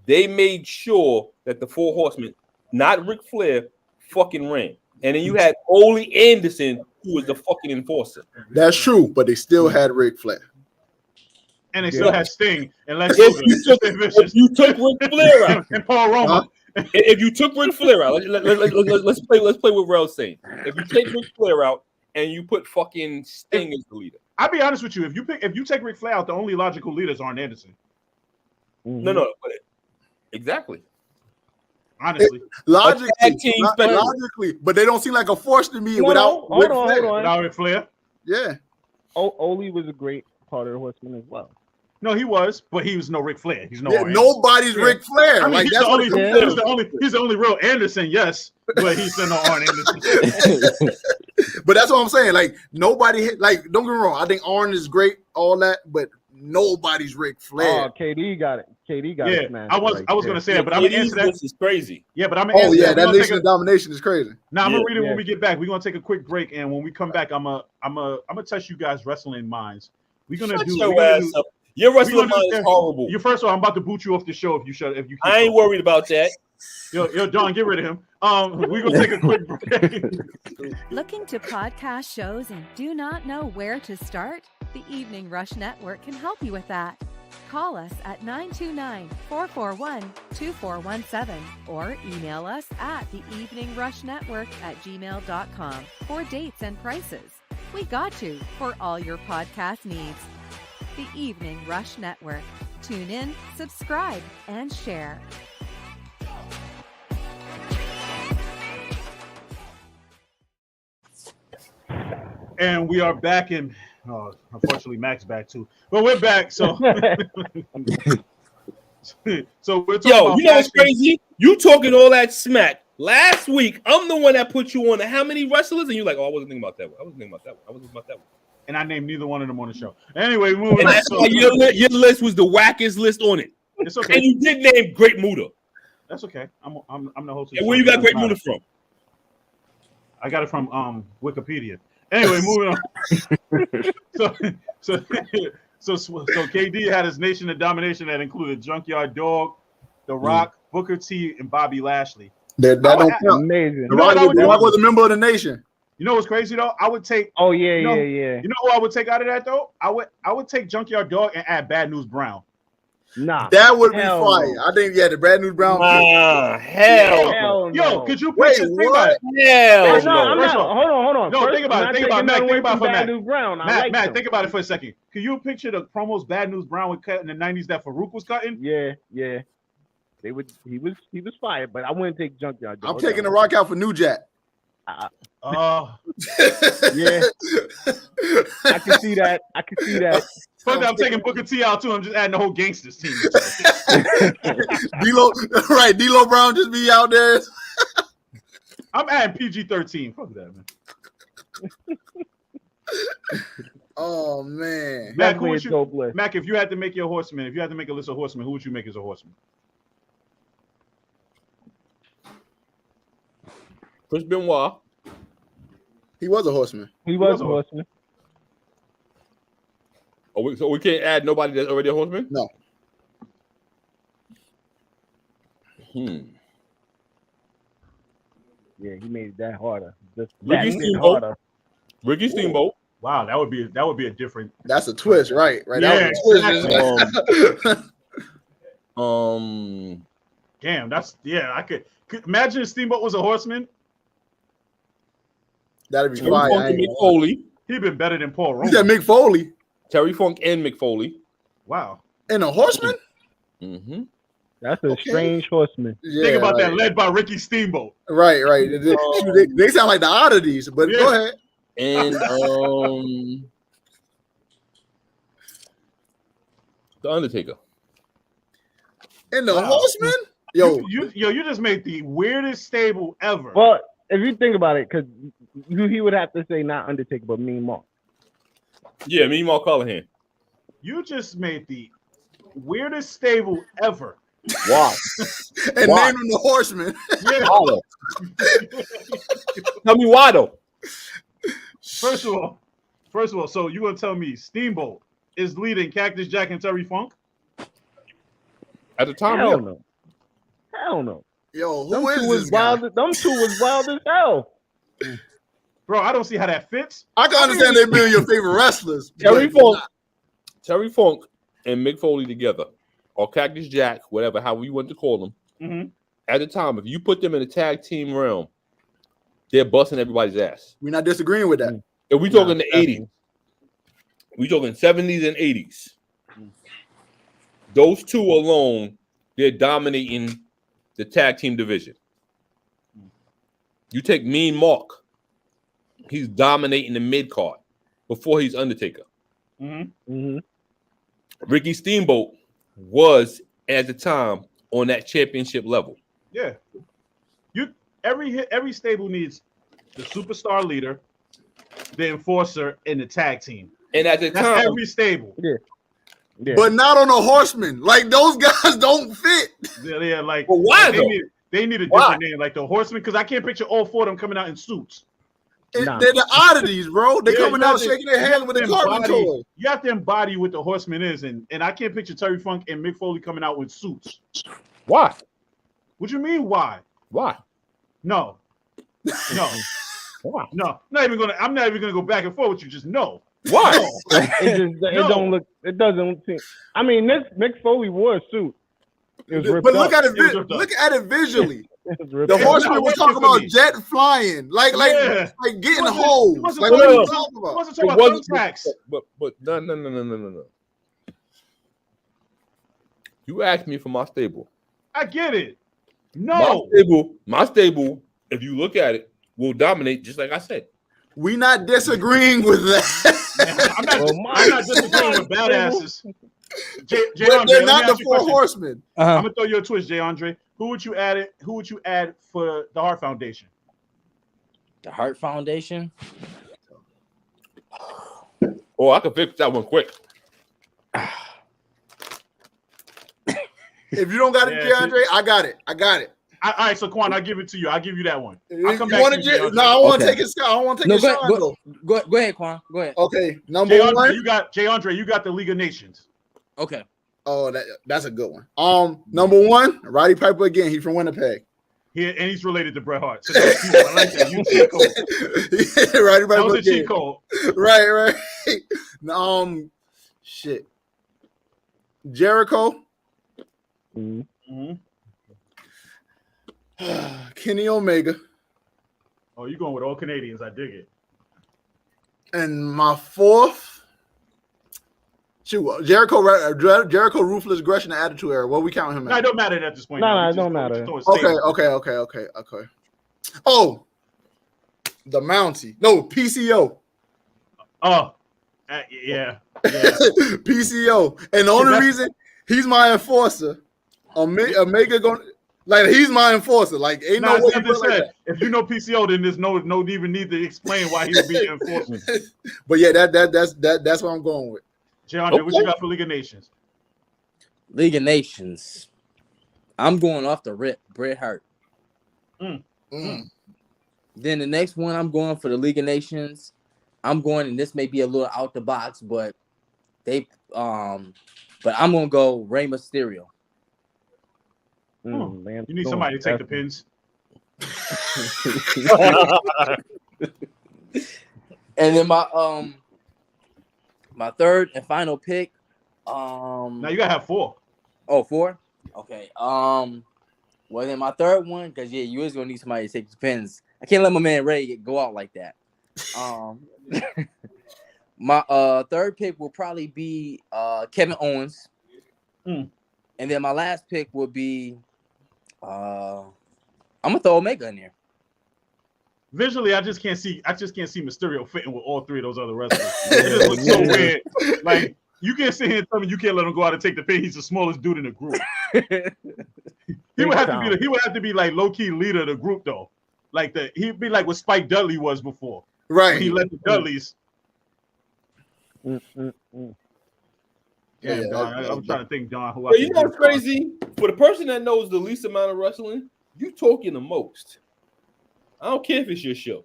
They made sure that the Four Horsemen, not Ric Flair, fucking ran. And then you had Ole Anderson, who was the fucking enforcer. That's true, but they still had Ric Flair. And they still had Sting. Unless if you took Ric Flair out and Paul Roma. If you took Ric Flair out, let's play what Rell's saying. If you take Ric Flair out and you put fucking Sting as the leader. I'll be honest with you. If you take Ric Flair out, the only logical leader is Arn Anderson. No, exactly. Honestly, logically, but they don't seem like a force to me without Ric Flair. Without Ric Flair, yeah. Ole was a great part of the Horsemen as well. No, he was, but he was no Ric Flair. He's no. Nobody's Ric Flair. I mean, like he's the only real Anderson. Yes, but he's still no Arn Anderson. But that's what I'm saying. Like nobody. Like don't get me wrong. I think Arn is great, all that, but nobody's Ric Flair. Oh, KD got it. it. I was gonna say that, but I'm gonna answer that. This is crazy. Yeah, but I'm gonna answer that. That Nation of Domination is crazy. Now I'm gonna read it when we get back. We're gonna take a quick break, and when we come back, I'm gonna test you guys wrestling minds. We're gonna do your ass up. Your wrestling mind is horrible. First of all, I'm about to boot you off the show if you. I ain't worried about that. Yo, Don, get rid of him. We're gonna take a quick break. Looking to podcast shows and do not know where to start? The Evening Rush Network can help you with that. Call us at 929-441-2417 or email us at theeveningrushnetwork@gmail.com for dates and prices. We got you for all your podcast needs. The Evening Rush Network. Tune in, subscribe, and share. And we are back, and Oh, unfortunately, Mac's back too. But we're back. So, so we're talking about you know what's faction. crazy? You talking all that smack. Last week, I'm the one that put you on how many wrestlers? And you're like, oh, I wasn't thinking about that one. I wasn't thinking about that one. And I named neither one of them on the show. Anyway, moving And on. that's So, why your list was the wackest list on it. it's okay. And you did name Great Muda. That's okay. I'm the host. Of the And where show. you got It Great doesn't Muda matter. from? I got it from Wikipedia. Anyway, moving on. So KD had his Nation of Domination that included Junkyard Dog, The Rock, Booker T, and Bobby Lashley. That don't count. Amazing. The Rock was a member of the Nation. You know what's crazy though? I would take. Oh yeah, you know, yeah. You know who I would take out of that though? I would take Junkyard Dog and add Bad News Brown. Nah, That would be hell fire. no. I think the Brad News Brown. Hell no. Yo, could you Wait, picture? Think what? about it. No, Hell I'm First not. of all- Hold on. No, First, think about it. I'm not Think about taking Matt. nothing Think away about it from for Bad Matt. News Brown. I like Matt, them. think about it for a second. Can you picture the promos Bad News Brown would cut in the '90s that Farouk was cutting? Yeah. They would. He was fired, but I wouldn't take Junkyard. I'm taking the Rock out for New Jack. Yeah. I can see that. Fuck that, I'm taking Booker T out too. I'm just adding the whole gangsters team. D'Lo Brown just be out there. I'm adding PG-13. Fuck that, man. Oh man. Mac, who Definitely would a dope you, list. Mac, if you had to make your horseman, if you had to make a list of horsemen, who would you make as a horseman? Chris Benoit. He was a horseman. He was a horseman. So we can't add nobody that's already a horseman? No. Yeah, he made that harder. Just Ricky that bit Steamboat. harder. Ricky Steamboat. Wow, that would be a different. That's a twist, right? Right. Yeah, That was a twist. Damn, that's I could imagine if Steamboat was a horseman. That'd be Terry fire. Funk and Mick Foley. He'd been better than Paul You said Roman. Mick Foley Terry Funk and Mick Foley. Wow. and a horseman. Mm-hmm. That's a strange horseman. Yeah, Think about right. that, led by Ricky Steamboat. Right. They sound like the oddities, but Yeah. go ahead. And The Undertaker. And the Wow. horseman, yo, You just made the weirdest stable ever. Well, if you think about it, because he would have to say not Undertaker, but Mean Mark. Yeah, me, Mark Callahan. You just made the weirdest stable ever. Wow. and Why? name him the horseman. Yeah. Why though? Tell me why though. First of all, so you gonna tell me Steamboat is leading Cactus Jack and Terry Funk? At the time, Hell yeah. no. Hell no. Yo, Them who is two this was guy? wild. Them two was wild as hell. Bro, I don't see how that fits. I can understand they being your favorite wrestlers. Terry but- Funk and Mick Foley together, or Cactus Jack, whatever, how we want to call them. Mm-hmm. At the time, if you put them in a tag team realm, they're busting everybody's ass. We're not disagreeing with that. If we talking the definitely. 80s, we talking 70s and 80s. Those two alone, they're dominating the tag team division. You take Mean Mark, he's dominating the mid card before he's Undertaker. Mm-hmm. Mm-hmm. Ricky Steamboat was at the time on that championship level. Yeah. Every stable needs the superstar leader, the enforcer, and the tag team. And at the That's time, every stable. Yeah. But not on a horseman. Like those guys don't fit. Yeah, like But why like, though? they need a Why? different name, like the Horsemen, because I can't picture all four of them coming out in suits. Nah. They're the oddities, bro. They're Yeah, coming you out have to- shaking their you hands have with a to carpet embody- toy. You have to embody what the Horseman is, and I can't picture Terry Funk and Mick Foley coming out with suits. why? What you mean? Why? Why? No. Why? No. I'm not even gonna go back and forth with you. Just no. Why? It No. don't look. It doesn't seem. I mean, this Mick Foley wore a suit. It was ripped But look up. at it. It was ripped up. Look at it visually. It was ripped The up. It's horseman not was working talking for about me. jet flying, like Yeah. getting It wasn't- holes. it wasn't Like what talking are you about- talking I about? wasn't It talking about wasn't- thumbtacks. But no. You asked me for my stable. I get it. No. My stable, if you look at it, will dominate just like I said. We not disagreeing with that. I'm not disagreeing with badasses. They're not the four horsemen. I'm gonna throw you a twist, Jay Andre. Who would you add for the Heart Foundation? The Heart Foundation. Oh, I can fix that one quick. If you don't got it, Jay Andre, I got it. All right, so Quan, I'll give it to you. I'll give you that one. I'll come back to you. No, I want to take his. I want to take his shot. Go ahead, Quan. Go ahead. Okay, number one. Jay Andre, you got the League of Nations. Okay. Oh, that's a good one. Number one, Roddy Piper again. He's from Winnipeg. And he's related to Bret Hart. So I like that. You cheat code. Roddy Piper. That was a cheat code. Right. Shit. Jericho. Mm-hmm. Kenny Omega. Oh, you're going with all Canadians. I dig it. And my fourth, Jericho Ruthless Aggression and Attitude Era. What we count him at? No, it don't matter at this point. No, it don't matter. Okay. Oh, the Mountie. No, PCO. Oh, yeah. PCO. And the only reason he's my enforcer, Omega going. Like he's my enforcer. Like ain't no way. Like if you know PCO, then there's no even need to explain why he would be the enforcer. But yeah, that's what I'm going with. Jay Andre, what you got for League of Nations? League of Nations. I'm going off the rip, Bret Hart. Then the next one, I'm going for the League of Nations. I'm going, and this may be a little out the box, but I'm gonna go Rey Mysterio. You need somebody to take the pins. And then my third and final pick. Now you gotta have four. Oh, four? Okay. Well then my third one, because you is gonna need somebody to take the pins. I can't let my man Ray go out like that. My third pick will probably be Kevin Owens. And then my last pick will be I'm gonna throw Omega in there. Visually, I just can't see Mysterio fitting with all three of those other wrestlers. It just looks so weird. Like you can't sit here and tell me you can't let him go out and take the pin. He's the smallest dude in the group. He would have to be like low key leader of the group though. Like he'd be like what Spike Dudley was before. Right. When he led the Dudleys. Yeah, I'm trying to think, Don. Who you know what's crazy? For the person that knows the least amount of wrestling, you talking the most. I don't care if it's your show.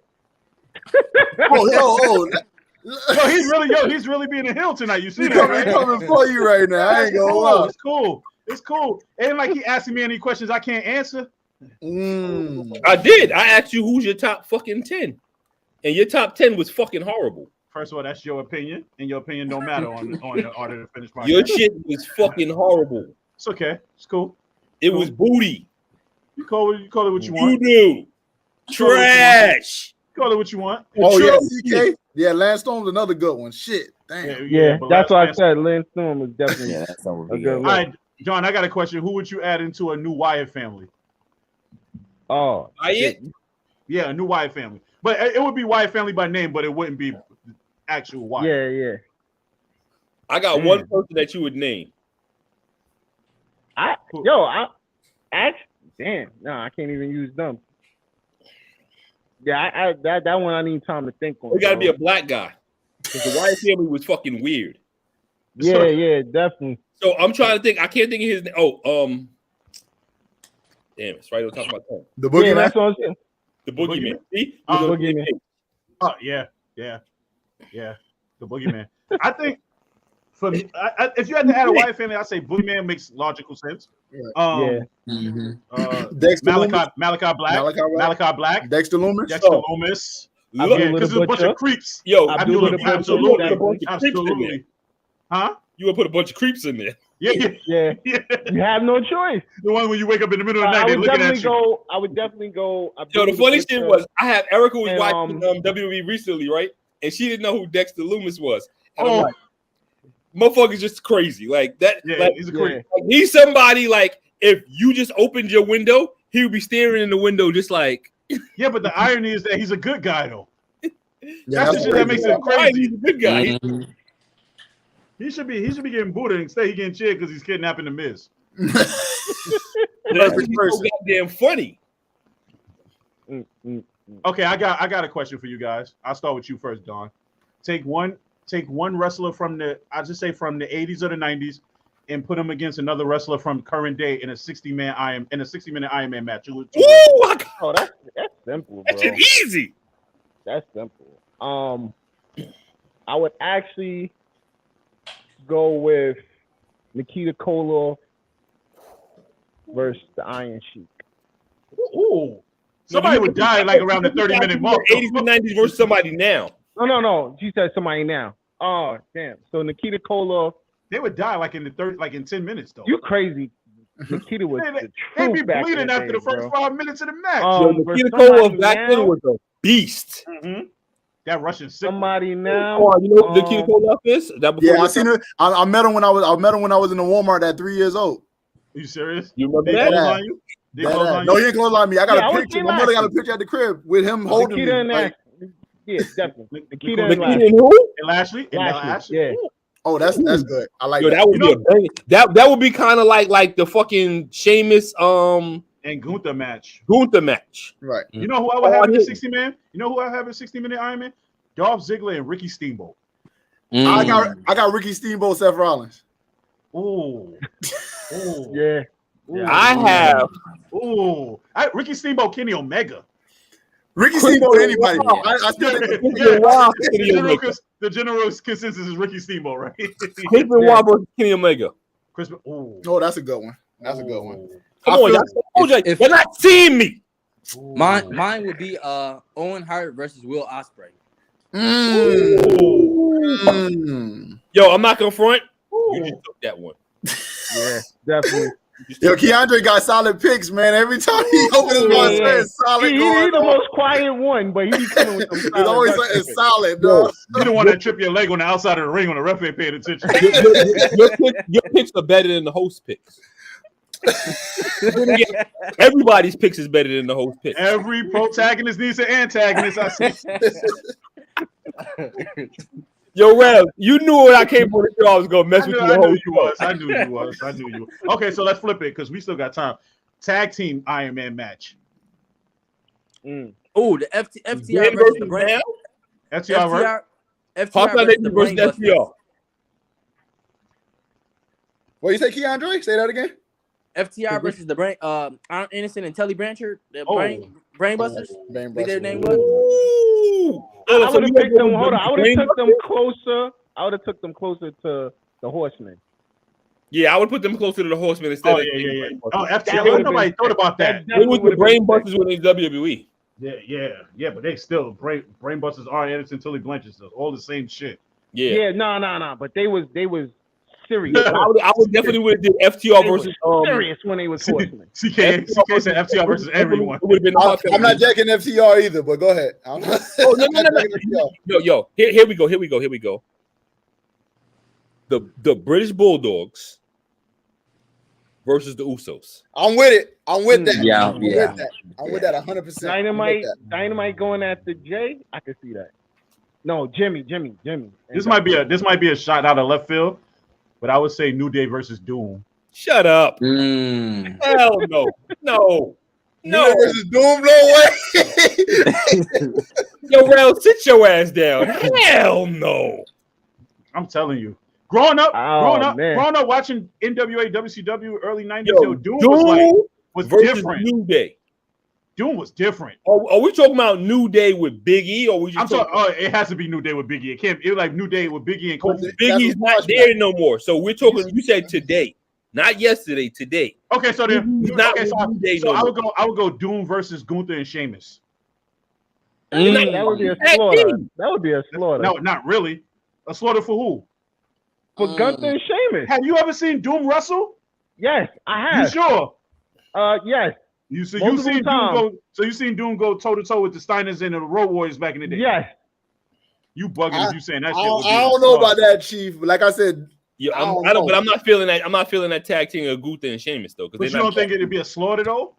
He's really being a heel tonight. You see that, right? Coming for you right now. I ain't gonna lie. It's cool. Ain't like he asking me any questions I can't answer. I did. I asked you who's your top fucking 10, and your top 10 was fucking horrible. First of all, that's your opinion, and your opinion don't matter on the Art of the Finish podcast. Your shit was fucking horrible. It's okay. It's cool. It was booty. You call it what you want. You do. Trash. Call it what you want. Oh yeah, CK. Yeah, Lance Storm's another good one. Shit, damn. Yeah, that's what I said. Lance Storm was definitely that's a good one. All right, John, I got a question. Who would you add into a new Wyatt family? Oh, Wyatt? Yeah, a new Wyatt family. But it would be Wyatt family by name, but it wouldn't be actual Wyatt. Yeah. I got one person that you would name. I can't even use them. Yeah, that one I need time to think on. It got to be a black guy because the Wyatt family was fucking weird. Yeah, definitely. So I'm trying to think. I can't think of his name. Damn, it's right on top of my tongue. The Boogeyman. Yeah, that's what I'm saying. The Boogeyman. See? The Boogeyman. Oh yeah. The Boogeyman. I think for me, if you had to add a Wyatt family, I'd say Boogeyman makes logical sense. Malachi Black, Dexter Loomis, because there's a bunch of creeps. Yo, absolutely. Huh? You would put a bunch of creeps in there. Yeah. You have no choice. The one when you wake up in the middle of the night, they're looking at you. I would definitely go. Yo, the funny shit was, I had Erica was watching WWE recently, right? And she didn't know who Dexter Loomis was. And I'm like, motherfucker's just crazy. Like that. Yeah, like, he's a creep. Like, he's somebody like if you just opened your window, he would be staring in the window just like. Yeah, but the irony is that he's a good guy though. That's the shit that makes it crazy. He's a good guy. Mhm. He should be getting booted. Instead, he getting cheered because he's kidnapping the Miz. That's so goddamn funny. Okay, I got a question for you guys. I'll start with you first, Don. Take one wrestler from the 80s or the 90s and put him against another wrestler from current day in a 60-minute Iron Man match. Ooh, Oh, that's simple, bro. that's just easy. That's simple. I would actually go with Nikita Koloff versus the Iron Sheik. Ooh. Somebody would die like around the 30-minute mark. 80s and 90s versus somebody now. No. She said somebody now. Oh, damn. So Nikita Koloff. They would die like in 10 minutes though. You crazy. Nikita was the They'd be truth back in bleeding the after day, the first bro. 5 minutes of the match. Nikita for somebody Koloff back then now- was a beast. That Russian sick. Somebody now. Oh, you know what Nikita Koloff is? That before Yeah, I seen it. I met him when I was in the Walmart at 3 years old. Are you serious? You remember They that? clothesline you? They clothesline No, you? he ain't clothesline me. I got Yeah, I a was picture. seeing My mother got a that. picture at the crib with him holding Nikita me. and Like, yeah, definitely. Nikita and Nikita Lashley. and who? And Lashley? And Lashley, yeah. oh, that's good. I like Yo, that. that would be a bang. That would be kind of like the fucking Sheamus And Gunther match. Gunther match. Right. You know who I would have in the hit 60-man? You know who I have in 60-minute Iron Man? Dolph Ziggler and Ricky Steamboat. I got Ricky Steamboat, Seth Rollins. Ooh. Ooh. Yeah. Ooh. I have Ooh. Ricky Steamboat, Kenny Omega. Ricky Steamboat, anybody. I still think The general consensus is Ricky Steamboat, right? Chris Benoit versus Kenny Omega. Ooh. Oh, that's a good one. That's a good one. Come I on, feel- y'all. You're not seeing me. Mine would be Owen Hart versus Will Ospreay. Yo, I'm not gonna front. You just took that one. Yeah, definitely. Yo, Keandre got solid picks, man. Every time he opens his mouth, it's solid. He's going the on. most quiet one, but he be coming with some It's solid always records. like, it's solid, bro. You the one that trip your leg on the outside of the ring when the ref ain't paying attention. Your picks are better than the host picks. Everybody's picks is better than the host picks. Every protagonist needs an antagonist. I see. Yo, Rev, you knew when I came on the show I was gonna mess with you. I knew you was. Okay, so let's flip it because we still got time. Tag team Iron Man match. Oh, the FTR versus the Brain. FTR right? Hawk versus the versus Brain Busters. FTR. What you say, Keandre? Say that again. FTR versus the Brain. Arn Anderson and Telly Blanchard. The Brain Busters. Bang Be their name Busters. was. I would have picked them. Hold on. I would have took them closer. I would have took them closer to the Horsemen. Yeah, I would put them closer to the Horsemen instead. Oh, yeah. Oh, FTR. Nobody thought about that. It was the Brain Busters when they WWE. Yeah, but they still Brain Busters, Arn Anderson, Tilly Blanchard, all the same shit. Yeah. No. But they was serious. I would definitely would have did FTR They versus was serious when they was Horsemen. CK said FTR versus everyone. It would have been I'm not jacking FTR either, but go ahead. I'm not, Oh, I'm not no. jacking FTR. Yo, here we go. The British Bulldogs versus the Usos. I'm with it. I'm with that. Yeah, I'm yeah. with that. I'm with that 100%. Dynamite going after Jay. I can see that. No, Jimmy. This might be a shot out of left field, but I would say New Day versus Doom. Shut up. Hell no. No. Versus Doom, no way. Yo, Rellz, sit your ass down. Hell no. I'm telling you. Growing up watching NWA, WCW, early 90s, Yo, Doom was versus different. New Day. Doom was different. Are we talking about New Day with Big E, or we just it has to be New Day with Big E. It can't. It was like New Day with Big E and Kofi. Big E's not there no more. So we're talking. You said today, not yesterday. Today. Okay, so then New Day no I more. would go Doom versus Gunther and Sheamus. That would be a slaughter. That would be a slaughter. No, not really. A slaughter for who? For Gunther and Sheamus. Have you ever seen Doom wrestle? Yes, I have. You sure? Yes. You seen Doom go toe to toe with the Steiners and the Road Warriors back in the day? Yes. You bugging if you saying that shit. I don't know about that, Chief. Like I said, Yeah, but I'm not feeling that. I'm not feeling that tag team of Gunther and Sheamus though. But you don't think it'd be a slaughter though?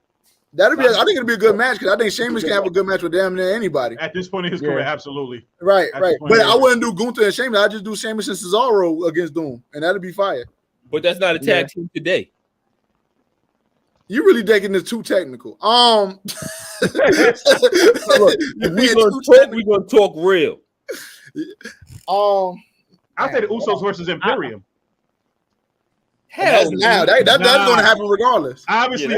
I think it'll be a good match because I think Sheamus can have a good match with damn near anybody. At this point in his career, absolutely. Right. But I wouldn't do Gunther and Sheamus. I just do Sheamus and Cesaro against Doom, and that'd be fire. But that's not a tag team today. You really taking this too technical. Look, we're gonna talk real. I say the Usos versus Imperium. Hell now that's going to happen regardless. Obviously,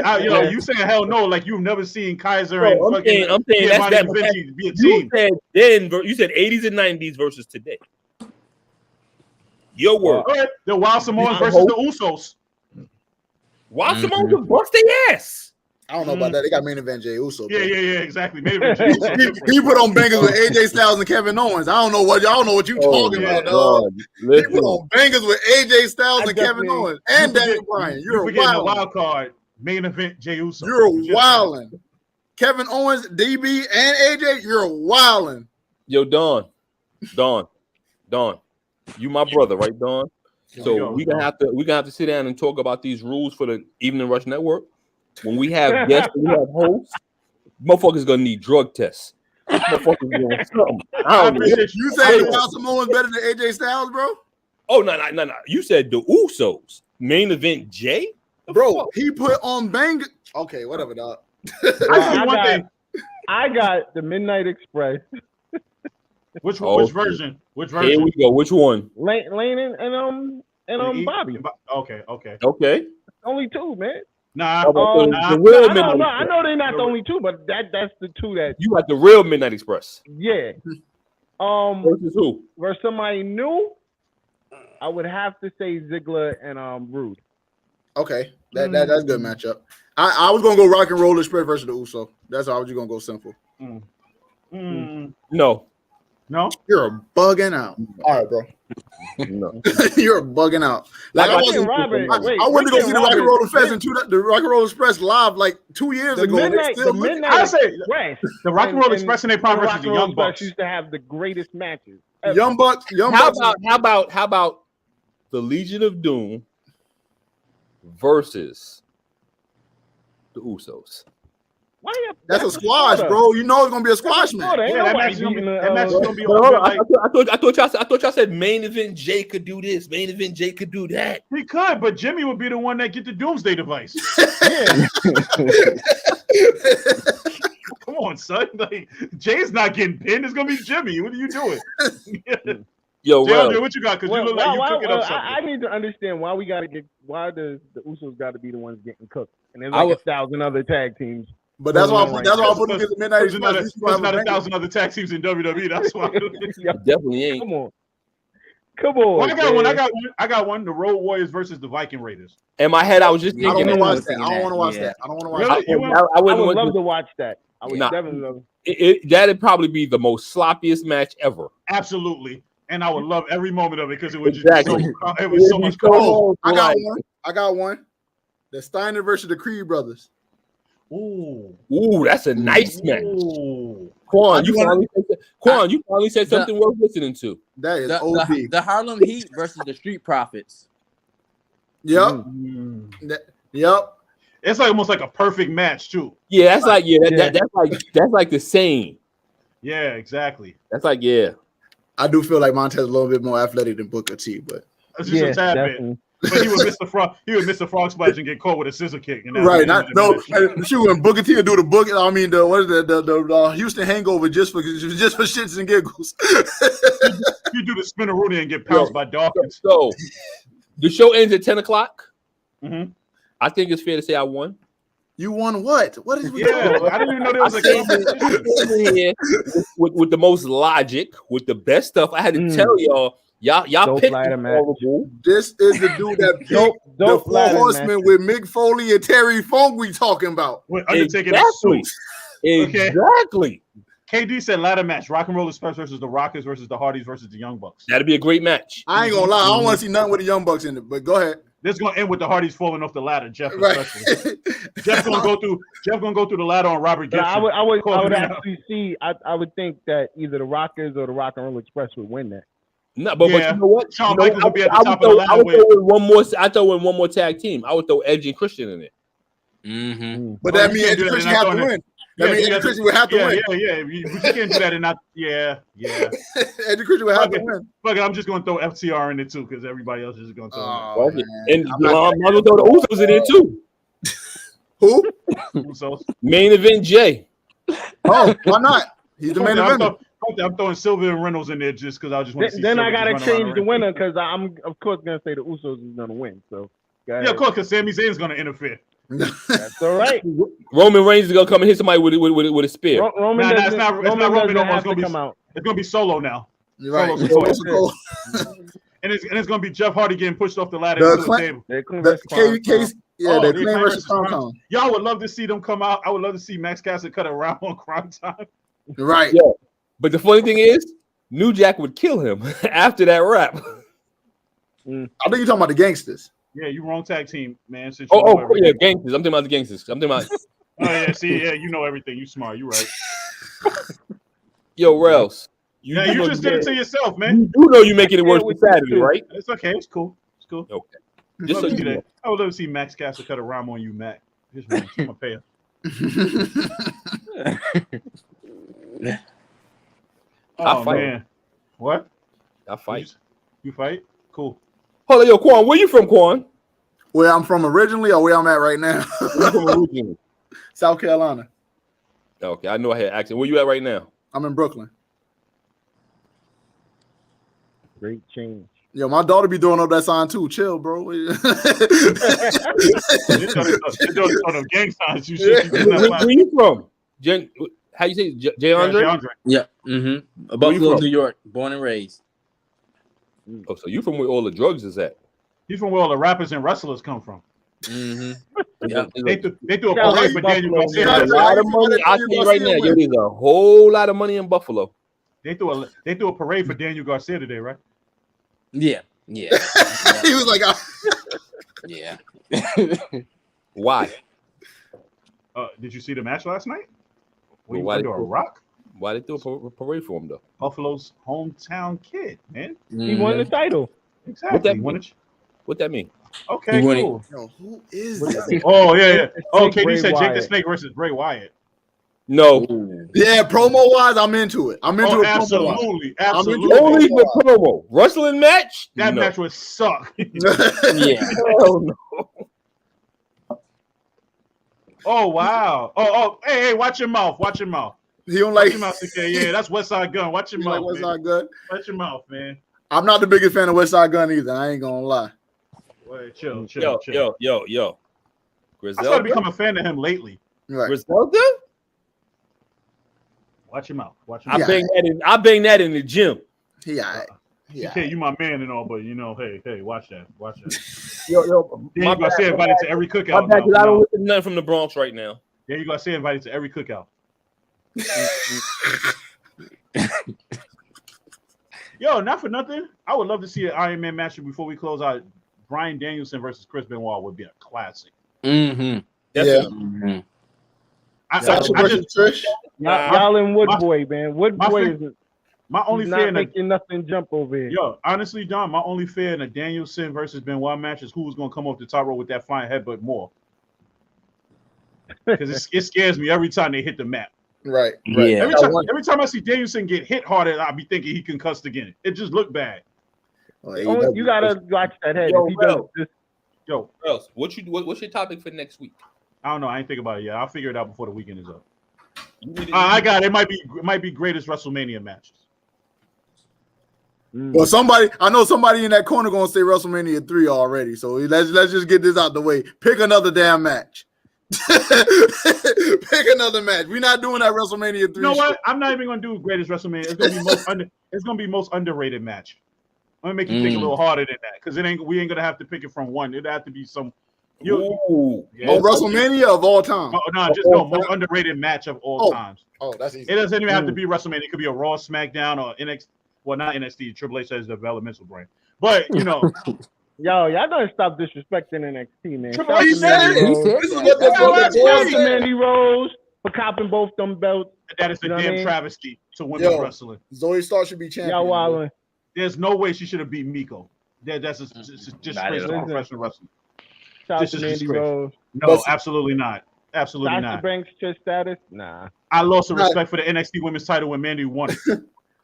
you saying hell no, like you've never seen Kaiser and I'm saying that's that be a team. You said 80s and 90s versus today. Your word. All right. The Wild Samoans versus the Usos. Wild Samoans will bust their ass. I don't know about that. They got main event Jey Uso. Yeah, exactly. Main event Jey Uso. He put on bangers with AJ Styles and Kevin Owens. I don't know what you talking about, dog. He put on bangers with AJ Styles and Kevin Owens and Daniel Bryan. You're forgetting the wild card main event Jey Uso. You're wilding. Kevin Owens, DB, and AJ. You're wilding. Yo, Don, you my brother, right, Don? So we're gonna have to sit down and talk about these rules for the Evening Rush Network. When we have guests, we have hosts, motherfuckers gonna need drug tests. Motherfuckers doing something. You say Wild Samoan's better than AJ Styles, bro? Oh no. You said the Usos main event Jay? Bro, he put on bang. Okay, whatever, dog. I got the Midnight Express. Which version? Which version? Here we go. Which one? Lane and Bobby. Okay. Only two, man. Nah, I know they're not the only two, but that's the two that you got the real Midnight Express. Yeah. Versus who? Versus somebody new. I would have to say Ziggler and Rude. Okay, that's a good matchup. I was gonna go Rock and Roll Express versus the Uso. That's how I was gonna go simple. No. You're bugging out. All right, bro. No. You're bugging out. Like I went to go see the Rock and Roll Express the Rock and Roll Express live like 2 years ago. I say the Rock and Roll Express and they probably versus the Young Bucks used to have the greatest matches. Young Bucks. How about the Legion of Doom versus the Usos? That's a squash, bro. You know it's gonna be a squash match. That match is gonna be I thought y'all said main event Jay could do this, main event Jay could do that. He could, but Jimmy would be the one that get the Doomsday device. Come on, son. Like Jay's not getting pinned. It's gonna be Jimmy. What are you doing? Yo, Jay, what you got? Because you look like you cooking up something. I need to understand why the Usos got to be the ones getting cooked, and there's like 1,000 other tag teams. But that's why I put him against the Midnight Express. There's not 1,000 other tag teams in WWE. That's why. Definitely ain't. Come on. Well, I got one. The Road Warriors versus the Viking Raiders. In my head, I was just thinking. I don't want to watch that. I would love to watch that. I would definitely love it. That'd probably be the most sloppiest match ever. Absolutely. And I would love every moment of it because it was just so much fun. I got one. The Steiner versus the Creed brothers. Ooh, that's a nice match. Quan, you finally said something worth listening to. That is OD. The Harlem Heat versus the Street Profits. Yep. Yep. It's like almost like a perfect match too. Yeah, that's like the same. Yeah, exactly. That's like I do feel like Montez a little bit more athletic than Booker T, but it's just a tad bit. But he would miss the frog splash and get caught with a scissor kick. Right. When Booker T would do the book. I mean, the Houston Hangover just for shits and giggles. You do the spinner Rooney and get pounced by Dawkins. So the show ends at 10:00. Mm-hmm. I think it's fair to say I won. You won what? What is we doing? I didn't even know there was a competition here with the most logic, with the best stuff. I had to tell y'all picked horrible. This is the dude that picked the Four Horsemen with Mick Foley and Terry Funk we talking about. With Undertaker Exactly. KD said ladder match. Rock and Roll Express versus the Rockers versus the Hardys versus the Young Bucks. That'd be a great match. I ain't gonna lie. I don't want to see nothing with the Young Bucks in it, but go ahead. This is gonna end with the Hardys falling off the ladder, Jeff especially. Jeff gonna go through the ladder on Robert Gibson. I would actually see. I would think that either the Rockers or the Rock and Roll Express would win that. No, but you know what? Shawn Michaels would be at the top of the ladder. I would throw in one more tag team. I would throw Edge and Christian in it. Mm-hmm. But that means Eddie Christian have to win. That means Eddie Christian would have to win. Yeah. But you can't do that and not. Yeah. Eddie Christian would have to win. Fuck it, I'm just going to throw FTR in it too because everybody else is going to throw it. And I'm going to throw the Usos in it too. Who? Usos. Main event Jay. Oh, why not? He's the main event. I'm throwing Sylvia and Reynolds in there just because I just want to see. Then I gotta change the winner because I'm of course gonna say the Usos is gonna win. So yeah, of course, because Sami Zayn's gonna interfere. That's all right. Roman Reigns is gonna come and hit somebody with a spear. It's not Roman no more. It's gonna be Solo now. You're right. Solo. And it's gonna be Jeff Hardy getting pushed off the ladder into the table. The Clay versus Crown. Y'all would love to see them come out. I would love to see Max Caster cut around on Crime Time. Right. Yeah. But the funny thing is, New Jack would kill him after that rap. I think you're talking about the Gangsters. Yeah, you wrong tag team, man. Gangsters. I'm talking about the Gangsters. I'm talking about. You know everything. You smart. You right. Yo, Rellz. You just did it to yourself, man. You do know you're making it worse for Saturday, right? It's okay. It's cool. Okay. Just so you know. I would love to see Max Caster cut a rhyme on you, Mac. Here's one. I'm gonna pay him. I fight. Man. What? I fight. You fight? Cool. Hold on, yo, Quan. Where you from, Quan? Where I'm from originally or where I'm at right now? South Carolina. Okay, I know I had an accent. Where you at right now? I'm in Brooklyn. Great change. Yo, my daughter be throwing up that sign too. Chill, bro. They're doing gang signs. Where you from? How you say Jay Andre? Yeah. Mm-hmm. Buffalo, New York, born and raised. Oh, so you from where all the drugs is at? He's from where all the rappers and wrestlers come from. Mm-hmm. Yeah. They do a parade for Daniel Garcia. A lot of money. I'll tell you right now, yo, there's a whole lot of money in Buffalo. They do a parade for Daniel Garcia today, right? Yeah. He was like, yeah. Why? Did you see the match last night? Why under a rock? Why they do a parade for him though? Buffalo's hometown kid, man. He won the title. Exactly. What that mean? Okay, cool. Yo, who is that? Oh yeah. Okay, he said Jake the Snake versus Bray Wyatt. No. Yeah, promo wise, I'm into it. I'm into it. Absolutely. Only for promo. Wrestling match? That match would suck. Yeah. Hell no. Oh wow. Oh, hey, watch your mouth. He don't like. Yeah, that's West Side Gun. Watch your mouth. West Side Gun. Watch your mouth, man. I'm not the biggest fan of West Side Gun either. I ain't gonna lie. Wait, chill. Yo. I started becoming a fan of him lately. Right. Griselda? Watch your mouth. I bang that in the gym. Yeah. Okay, you my man and all, but hey, watch that. Yo, then you gotta say invited to every cookout. My bad, I don't listen to nothing from the Bronx right now. Yeah, you gotta say invited to every cookout. Yo, not for nothing. I would love to see an Iron Man match before we close out. Bryan Danielson versus Chris Benoit would be a classic. Mm-hmm. Yeah. Mm-hmm. Y'all in Woodboy, man. Woodboy is my only not fear making nothing jump over here. Yo, honestly, Don, my only fear in a Danielson versus Benoit match is who's gonna come off the top rope with that flying headbutt more. Because it scares me every time they hit the mat. Right. Yeah. Every time I see Danielson get hit harder, I'll be thinking he concussed again. It just looked bad. You gotta watch that head. Yo, Rellz, what's your topic for next week? I don't know. I ain't think about it yet. I'll figure it out before the weekend is up. I got it. It might be greatest WrestleMania matches. Well, I know somebody in that corner gonna say WrestleMania 3 already. So let's just get this out the way. Pick another damn match. Pick another match. We're not doing that WrestleMania 3. You know what? I'm not even gonna do greatest WrestleMania. It's gonna be most underrated match. I'm gonna make you think a little harder than that because we ain't gonna have to pick it from one. It'd have to be some. WrestleMania of all time. Most underrated match of all times. Oh, that's easy. It doesn't even have to be WrestleMania. It could be a Raw, SmackDown, or NXT. Well, not NXT. Triple H has the developmental brand, but Yo, y'all gotta stop disrespecting NXT, man. Triple H said it. This is what Shout to Mandy Rose for copping both them belts. That is a damn travesty to women's wrestling. Zoe Stark should be champion. Y'all wildin'. There's no way she should have beat Miko. That's just straight professional wrestling. out This to is Mandy disgrace. Rose. No, absolutely not. Absolutely Sasha not. Banks to status? Nah. I lost the respect for the NXT Women's title when Mandy won it.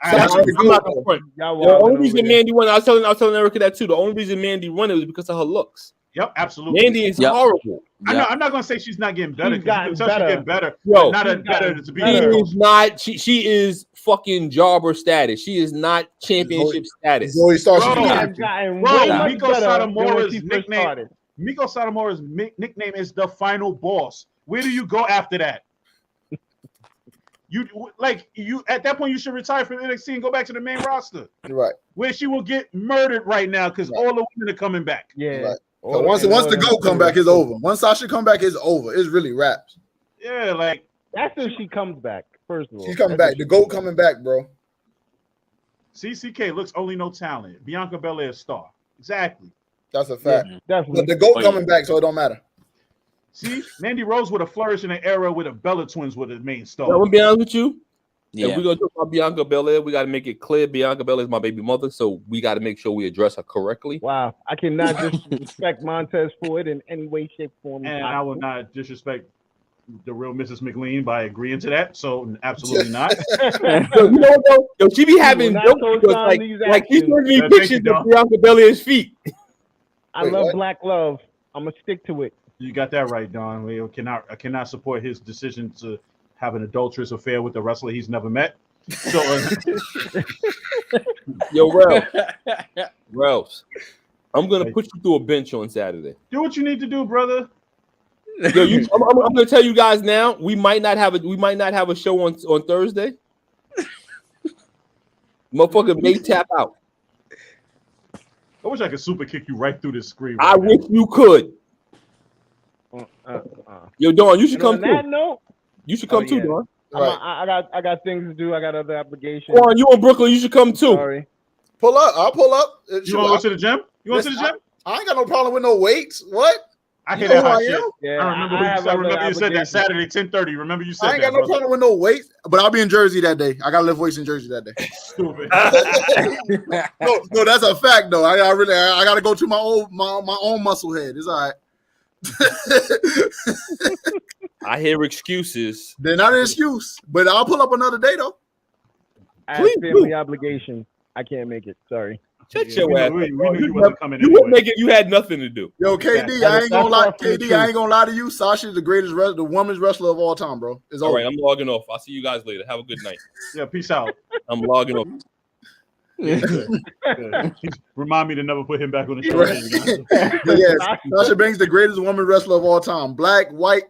I'm not gonna front. Y'all The only wildin' reason over there. Mandy won, I was telling Erica that too. The only reason Mandy won it was because of her looks. Yep, absolutely. Mandy is horrible. I'm not gonna say she's not getting better. She's Because you can tell she's getting better. Yo, but not as better to be. She is not. She is fucking jobber status. She is not championship status. Zoe starts. She has gotten Bro, way much Miko better than when Satomora's she first nickname. started. Miko Satomora's nickname is the Final Boss. Where do you go after that? You at that point you should retire from NXT and go back to the main roster. Right. Where she will get murdered right now because all the women are coming back. Yeah. Right. So once the GOAT come back, it's over. Once Sasha come back, it's over. It's really wraps. Yeah, like that's if she comes back. First of all, she's coming back. The GOAT coming back, bro. CCK looks only no talent. Bianca Belair star. Exactly. That's a fact. Definitely. But the GOAT coming back, so it don't matter. See, Mandy Rose would have flourished in an era where the Bella Twins were the main star. I'm gonna be honest with you. Yeah. If we're gonna talk about Bianca Belair, we gotta make it clear Bianca Belair is my baby mother, so we gotta make sure we address her correctly. Wow, I cannot disrespect Montez Ford in any way, shape, form. And I will not disrespect the real Mrs. McLean by agreeing to that. So absolutely not. Yo, you know what though? Yo, she be having jokes because, like she's showing me pictures of Bianca Belair's feet. I love black love. I'm gonna stick to it. You got that right, Don. I cannot support his decision to have an adulterous affair with a wrestler he's never met. So, yo, Rellz, I'm gonna put you through a bench on Saturday. Do what you need to do, brother. Yo, I'm gonna tell you guys now. We might not have a show on Thursday. Motherfucker may tap out. I wish I could super kick you right through this screen. I wish you could. Yo, Dawn, you should come too. Note, you should come too, Dawn. I got things to do. I got other obligations. Dawn, you in Brooklyn? You should come too. Sorry. Pull up. I'll pull up. You want to go to the gym? You want to the gym? I ain't got no problem with no weights. What? I hear that hot shit. Yeah, I remember you said that Saturday 10:30. Remember you said that. I ain't got no problem with no weights, but I'll be in Jersey that day. I got to lift weights in Jersey that day. Stupid. no, that's a fact though. I got to go to my own muscle head. It's all right. I hear excuses. They're not an excuse, but I'll pull up another day though. I have family obligations. I can't make it. Sorry. Shut your ass. You wasn't coming you wouldn't make it. You had nothing to do. Yo, KD, I ain't gonna lie. KD, I ain't gonna lie to you. Sasha's the greatest the women's wrestler of all time, bro. It's all over. right. I'm logging off. I'll see you guys later. Have a good night. Yeah, peace out. I'm logging off. Remind me to never put him back on the show. Yes, Sasha Banks, the greatest woman wrestler of all time. Black, white,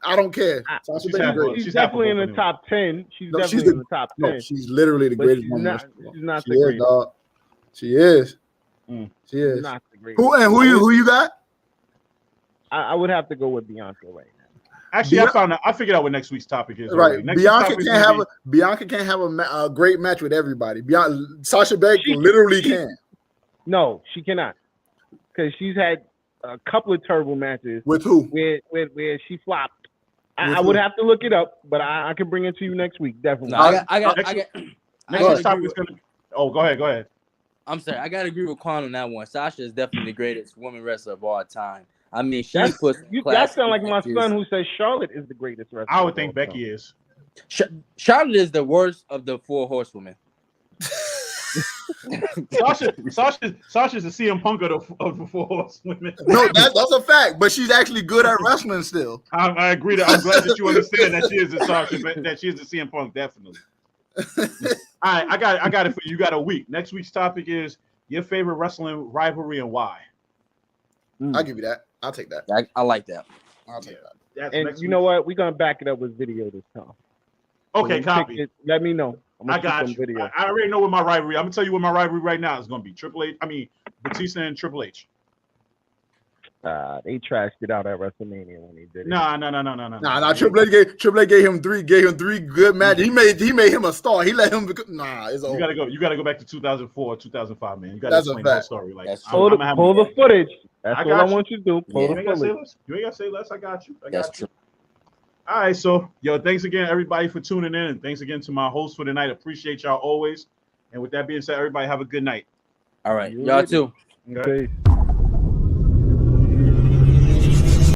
I don't care. Sasha Banks, she's definitely in the top 10. She's definitely in the top 10. No, she's literally the greatest woman wrestler. She's not the greatest. Dog. She is. She is. Not the greatest. Who you got? I would have to go with Bianca right now. Actually, I figured out what next week's topic is. Right, Bianca can't have a great match with everybody. Sasha Banks literally can. No, she cannot, because she's had a couple of terrible matches. With who? Where she flopped. I would have to look it up, but I can bring it to you next week. Definitely. No, I got. Next topic is gonna. Oh, go ahead. I'm sorry. I gotta agree with Quan on that one. Sasha is definitely the greatest woman wrestler of all time. I mean, that sound like my son who says Charlotte is the greatest wrestler. I would think Becky is. Charlotte is the worst of the four horsewomen. Sasha's the CM Punk of the four horsewomen. No, that's a fact. But she's actually good at wrestling still. I agree. I'm glad that you understand that she is the Sasha, that she is the CM Punk, definitely. All right, I got it for you. You got a week. Next week's topic is your favorite wrestling rivalry and why. I'll give you that. I'll take that. I like that. I'll take that. And you know what? We're gonna back it up with video this time. Okay, copy. Let me know. I got you. Video. I already know what my rivalry. I'm gonna tell you what my rivalry right now is gonna be. Batista and Triple H. They trashed it out at WrestleMania when they did it. No. Triple H gave him three good matches. He made him a star. He let him. It's over. You gotta go back to 2004, 2005, man. You gotta explain that story. Like, pull the footage. That's what I want you to do. Pull the footage. You ain't gotta say less. I got you. That's true. All right, so thanks again, everybody, for tuning in, and thanks again to my host for tonight. Appreciate y'all always. And with that being said, everybody have a good night. All right, y'all too. Okay. Peace.